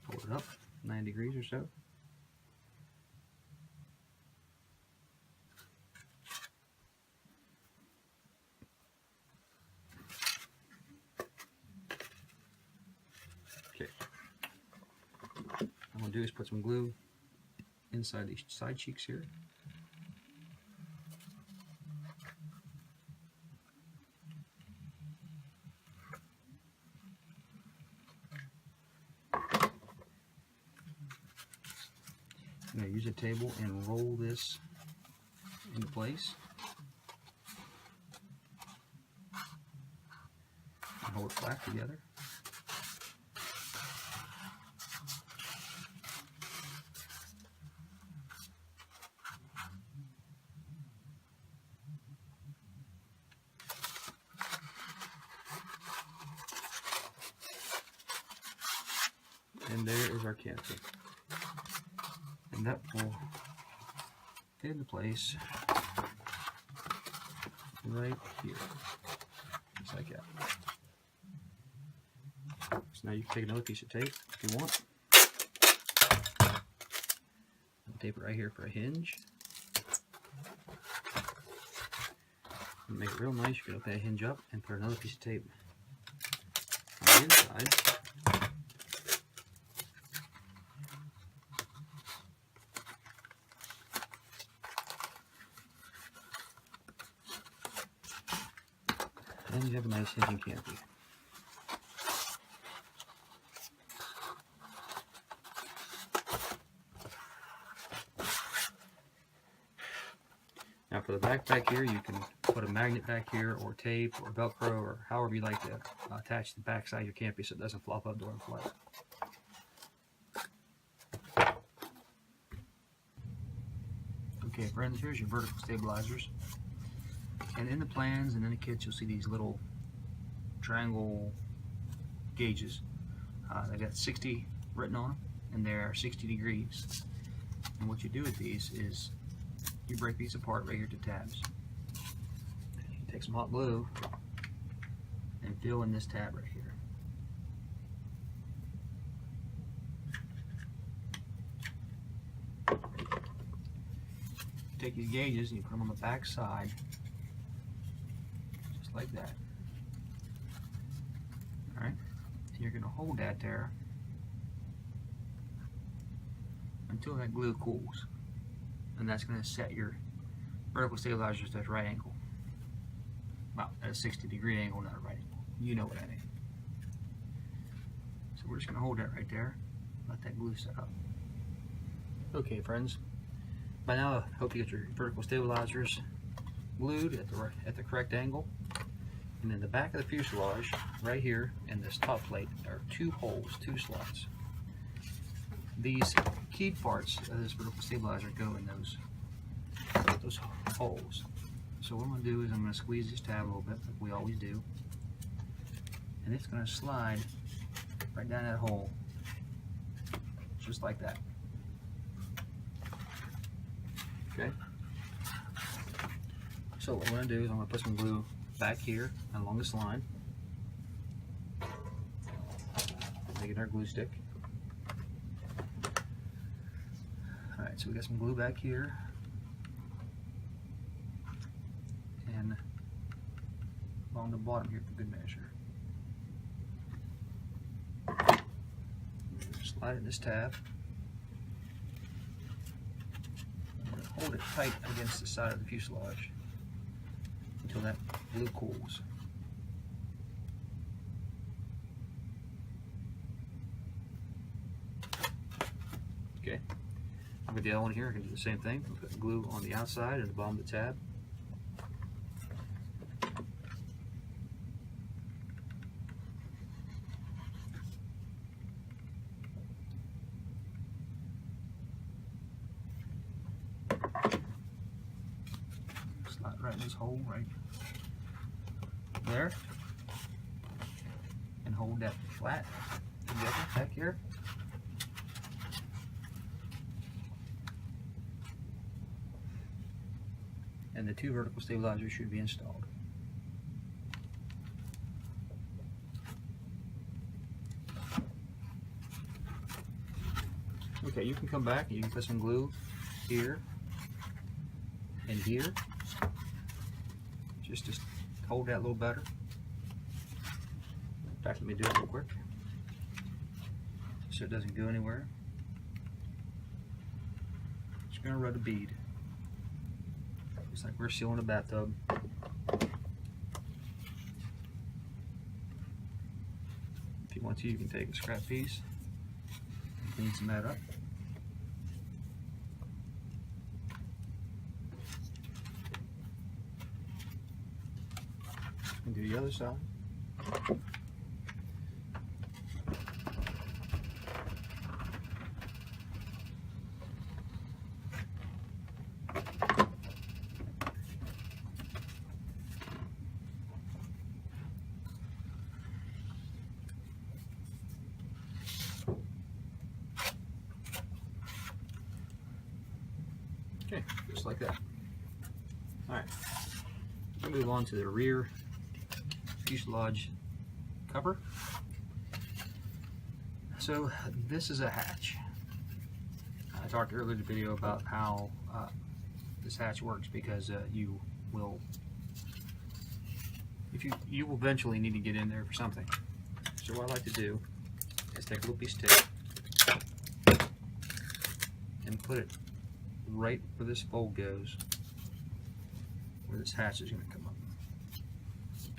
Hold it up 9 degrees or so. Okay. What I'm going to do is put some glue inside these side cheeks here. I'm going to use a table and roll this into place. And hold it flat together. our canopy. And that will fit into place right here, just like that. So now you can take another piece of tape if you want. Tape it right here for a hinge. And make it real nice. You can open that hinge up and put another piece of tape on the inside. And you have a nice hinging canopy. Now for the back here, you can put a magnet back here, or tape, or Velcro, or however you like to attach the back side of your canopy so it doesn't flop up during flight. Okay friends, here's your vertical stabilizers. And in the plans and in the kits, you'll see these little triangle gauges. They got 60 written on them, and they're 60 degrees. And what you do with these is you break these apart right here to tabs. You take some hot glue and fill in this tab right here. Take these gauges and you put them on the back side, just like that. Alright, and you're going to hold that there until that glue cools. And that's going to set your vertical stabilizers at a right angle. Well, at a 60-degree angle, not a right angle. You know what I mean. So we're just going to hold that right there. Let that glue set up. Okay, friends. By now, I hope you get your vertical stabilizers glued at the correct angle. And in the back of the fuselage, right here in this top plate, there are 2 holes, 2 slots. These key parts of this vertical stabilizer go in those holes. So what I'm going to do is I'm going to squeeze this tab a little bit, like we always do, and it's going to slide right down that hole, just like that. Okay. So what I'm going to do is I'm going to put some glue back here along this line. Make it our glue stick. Alright, so we got some glue back here, and along the bottom here for good measure. Slide in this tab. I'm going to hold it tight against the side of the fuselage until that glue cools. Okay. I've got the other one here. I can do the same thing. I'll put glue on the outside and the bottom of the tab. Slide right in this hole right there. And hold that flat together back here. And the 2 vertical stabilizers should be installed. Okay, you can come back and you can put some glue here and here, just to hold that a little better. In fact, let me do it real quick so it doesn't go anywhere. Just going to rub a bead. Just like we're sealing a bathtub. If you want to, you can take a scrap piece and clean some of that up. And do the other side. Okay, just like that. Alright, we'll move on to the rear fuselage cover. So this is a hatch. I talked earlier in the video about how this hatch works, because you will eventually need to get in there for something. So what I like to do is take a little piece of tape and put it right where this fold goes, where this hatch is going to come up.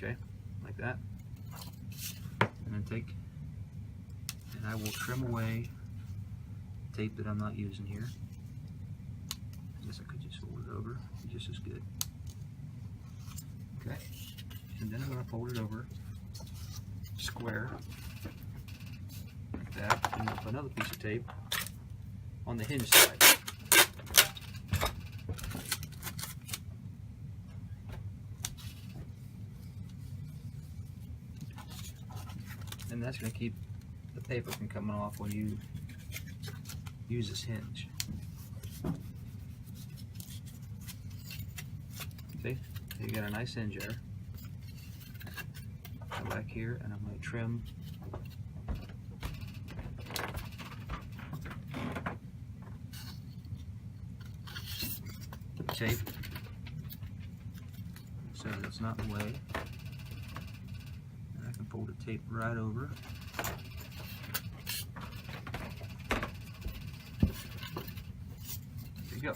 Okay, like that. And then and I will trim away tape that I'm not using here. I guess I could just fold it over, just as good. Okay, and then I'm going to fold it over square, like that, and put another piece of tape on the hinge side. And that's going to keep the paper from coming off when you use this hinge. See? So you got a nice hinge there. Go back here, and I'm going to trim the tape so that it's not in the way. And I can fold the tape right over. There you go.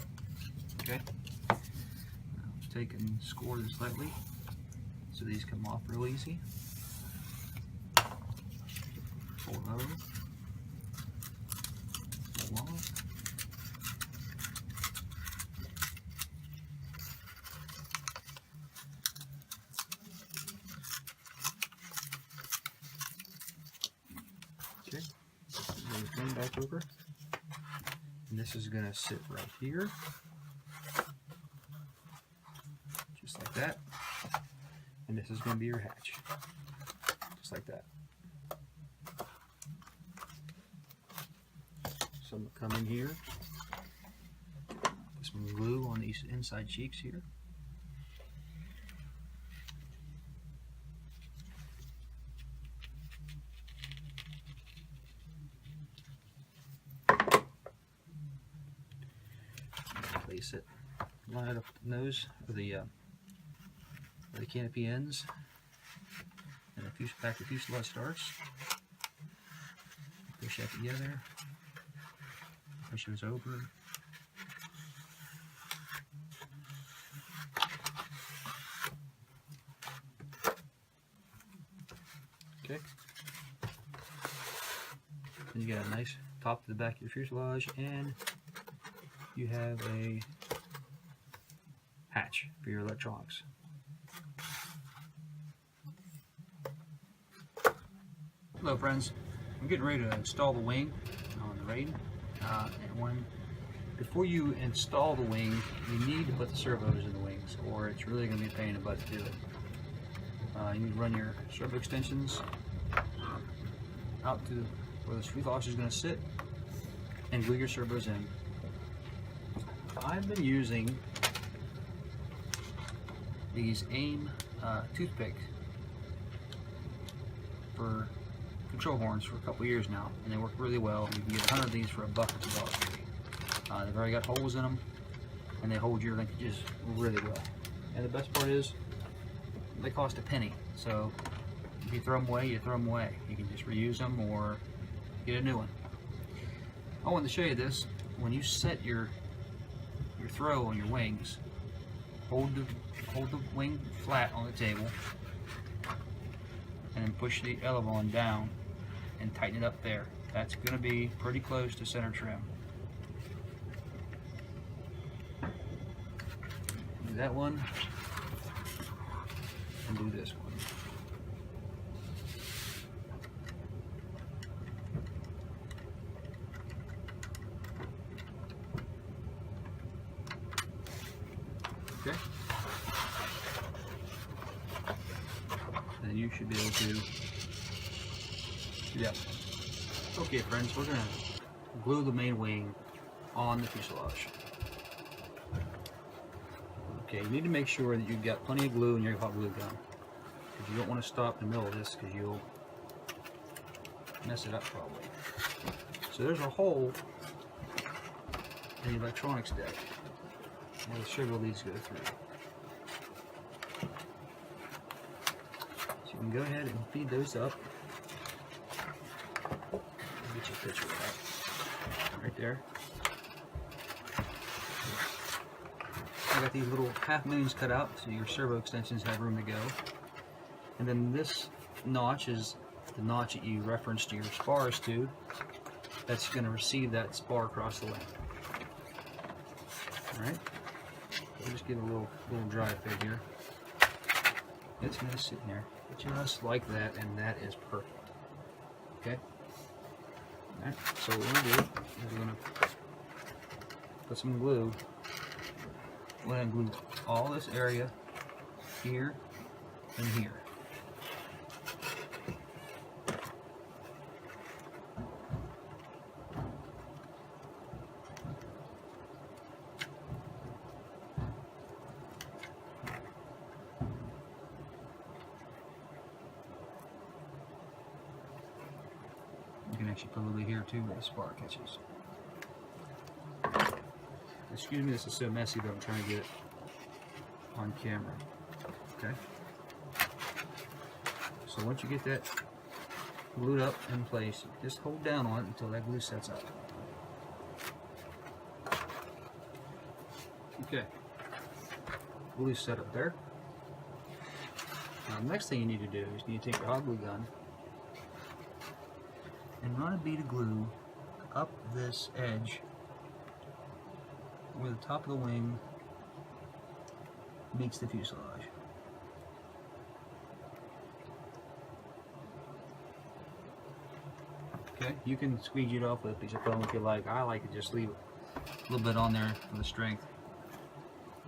Okay. Now take and score this slightly so these come off real easy. Fold over. Fold on. Okay, bring back over, and this is going to sit right here, just like that, and this is going to be your hatch, just like that. So I'm going to come in here, put some glue on these inside cheeks here. Place it right up the nose of the canopy ends, and back the fuselage starts. Push that together. Push those over. Okay. And you got a nice top to the back of your fuselage, and you have a hatch for your electronics. Hello friends, I'm getting ready to install the wing on the Raiden, and before you install the wing, you need to put the servos in the wings, or it's really going to be a pain in the butt to do it. You need to run your servo extensions out to where the fuselage is going to sit and glue your servos in. I've been using these AIM toothpick for control horns for a couple years now, and they work really well. You can get 100 of these for $1 at the Dollar Tree. They've already got holes in them, and they hold your linkages really well. And the best part is, they cost a penny. So if you throw them away, you throw them away. You can just reuse them or get a new one. I wanted to show you this. When you set your throw on your wings, hold the wing flat on the table, and then push the elevon down and tighten it up there. That's going to be pretty close to center trim. Do that one, and do this one. Okay. And you should be able to do that. Okay friends, we're going to glue the main wing on the fuselage. Okay, you need to make sure that you've got plenty of glue in your hot glue gun, because you don't want to stop in the middle of this, because you'll mess it up probably. So there's a hole in the electronics deck where the servo leads go through. So you can go ahead and feed those up. I'll get you a picture of that. Right there. I got these little half moons cut out so your servo extensions have room to go. And then this notch is the notch that you referenced your spars to. That's going to receive that spar across the length. Alright? We'll just give it a little dry fit here. It's going to sit in there just like that, and that is perfect. Okay? Alright, so what we're going to do is we're going to put some glue. We're going to glue all this area here and here. You can actually put a little bit here too where the spar catches. Excuse me, this is so messy, but I'm trying to get it on camera. Okay? So once you get that glued up in place, just hold down on it until that glue sets up. Okay. Glue set up there. Now the next thing you need to do is you need to take your hot glue gun and run a bead of glue up this edge where the top of the wing meets the fuselage. Okay, you can squeegee it off with a piece of foam if you like. I like to just leave a little bit on there for the strength.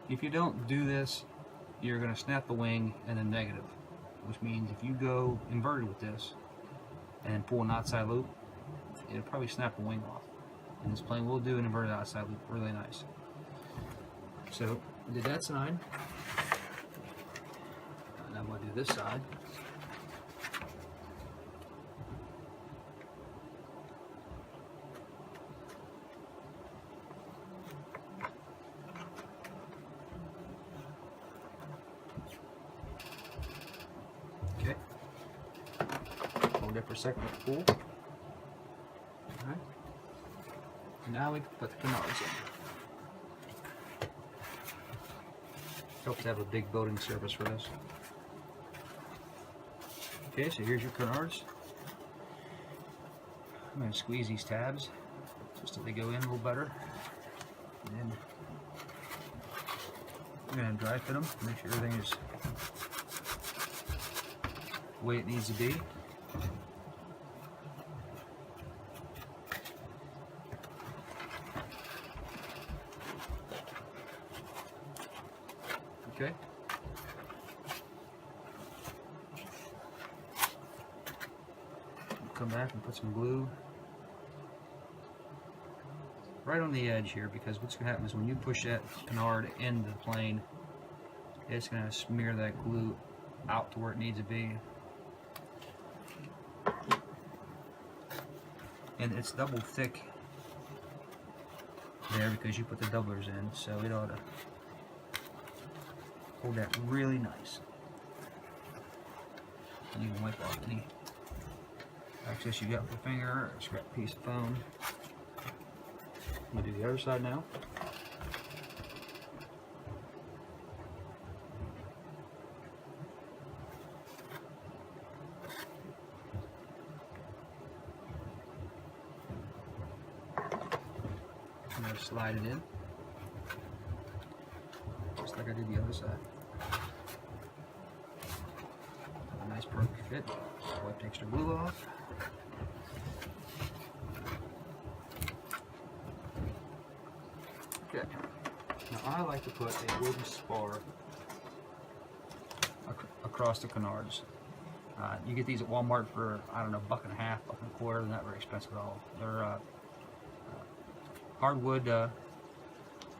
If you don't do this, you're going to snap the wing and then negative, which means if you go inverted with this and pull an outside loop, it'll probably snap the wing off. And this plane will do an inverted outside loop really nice. So, I did that side. And I'm going to do this side. Okay. Hold it for a second with the pull. Alright. Now we can put the canards in. Helps to have a big boating surface for this. Okay, so here's your canards. I'm going to squeeze these tabs just so they go in a little better. And then I'm going to dry fit them, make sure everything is the way it needs to be. Okay. Come back and put some glue right on the edge here, because what's going to happen is when you push that canard into the plane, it's going to smear that glue out to where it needs to be. And it's double thick there because you put the doublers in, so it ought to hold that really nice. And you can wipe off any excess you got with your finger or a scrap piece of foam. I'm going to do the other side now. I'm going to slide it in, just like I did the other side. A nice perfect fit. Wipe the extra glue off. Okay. Now I like to put a wooden spar across the canards. You get these at Walmart for, I don't know, $1.50, $1.25. They're not very expensive at all. They're hardwood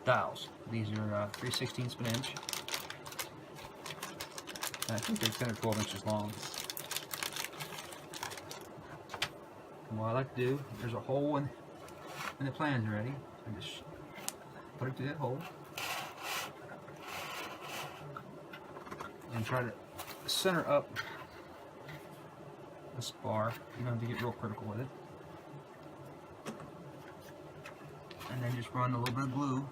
dowels. These are 3/16 of an inch. And I think they're 10 or 12 inches long. And what I like to do, there's a hole in the plans already. I just put it through that hole and try to center up this bar. You don't have to get real critical with it. And then just run a little bit of glue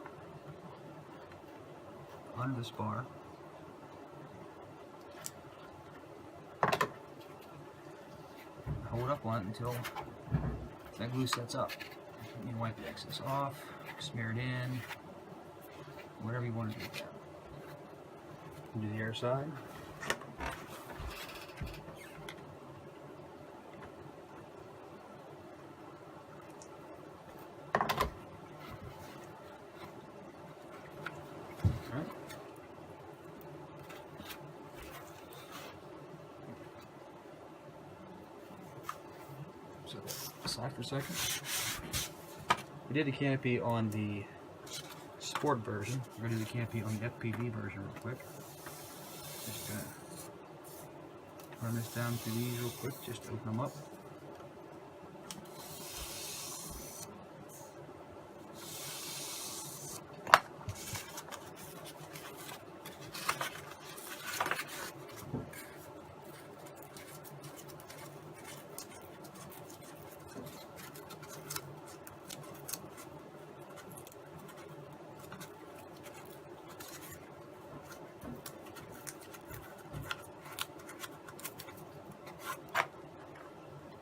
under this bar. Hold up on it until that glue sets up. You can wipe the excess off, smear it in, whatever you want to do with that. Do the other side. Alright. So aside for a second. We did the canopy on the sport version. We're going to do the canopy on the FPV version real quick. Just gonna run this down through these real quick, just to open them up.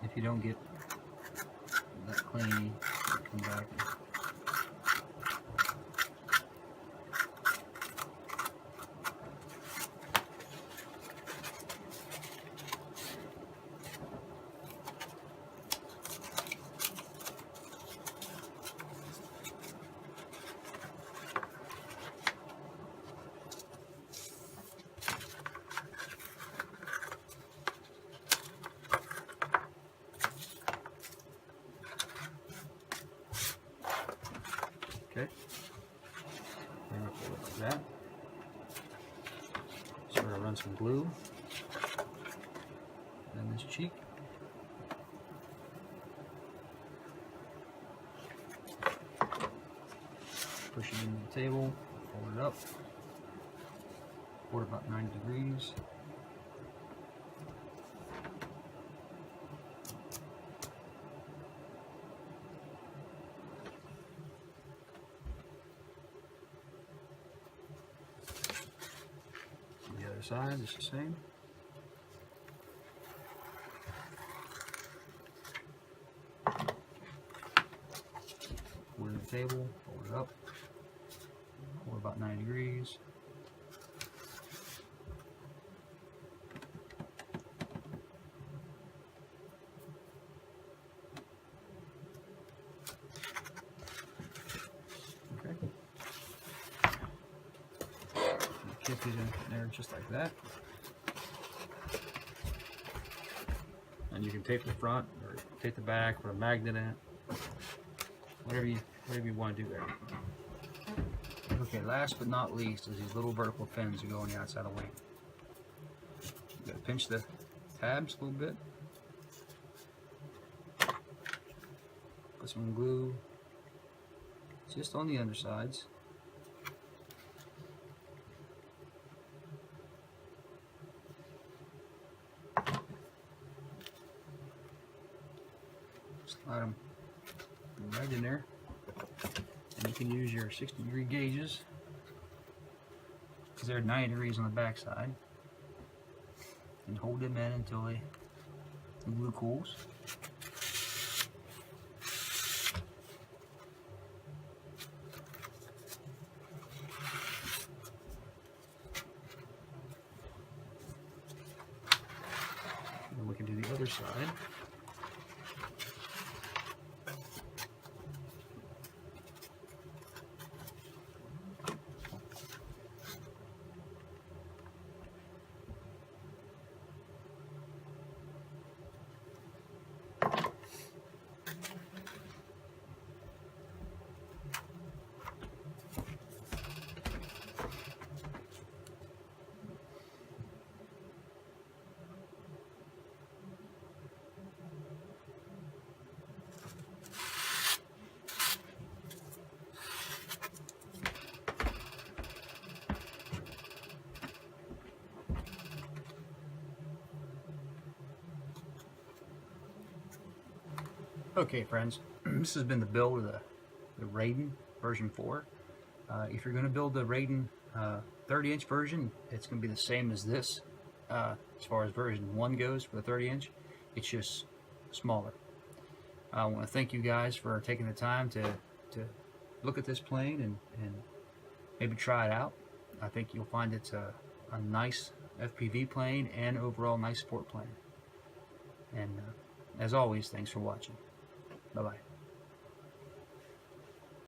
If you don't get that clean, come back. Okay, bring it up like that. So we're going to run some glue on this cheek. Push it into the table, fold it up, fold it about 90 degrees. Side, just the same. Fold it on the table, fold it up, fold about 90 degrees. Okay. Get these in there just like that. And you can tape the front or tape the back, put a magnet in it. Whatever you want to do there. Okay, last but not least is these little vertical fins that go on the outside of the wing. You gotta pinch the tabs a little bit. Put some glue just on the undersides. Slide them right in there, and you can use your 60-degree gauges because they're 90 degrees on the back side, and hold them in until the glue cools. And we can do the other side. Okay, friends, this has been the build of the Raiden version 4. If you're going to build the Raiden 30-inch version, it's going to be the same as this as far as version 1 goes for the 30-inch. It's just smaller. I want to thank you guys for taking the time to look at this plane and maybe try it out. I think you'll find it's a nice FPV plane and overall nice sport plane. And as always, thanks for watching. Bye-bye.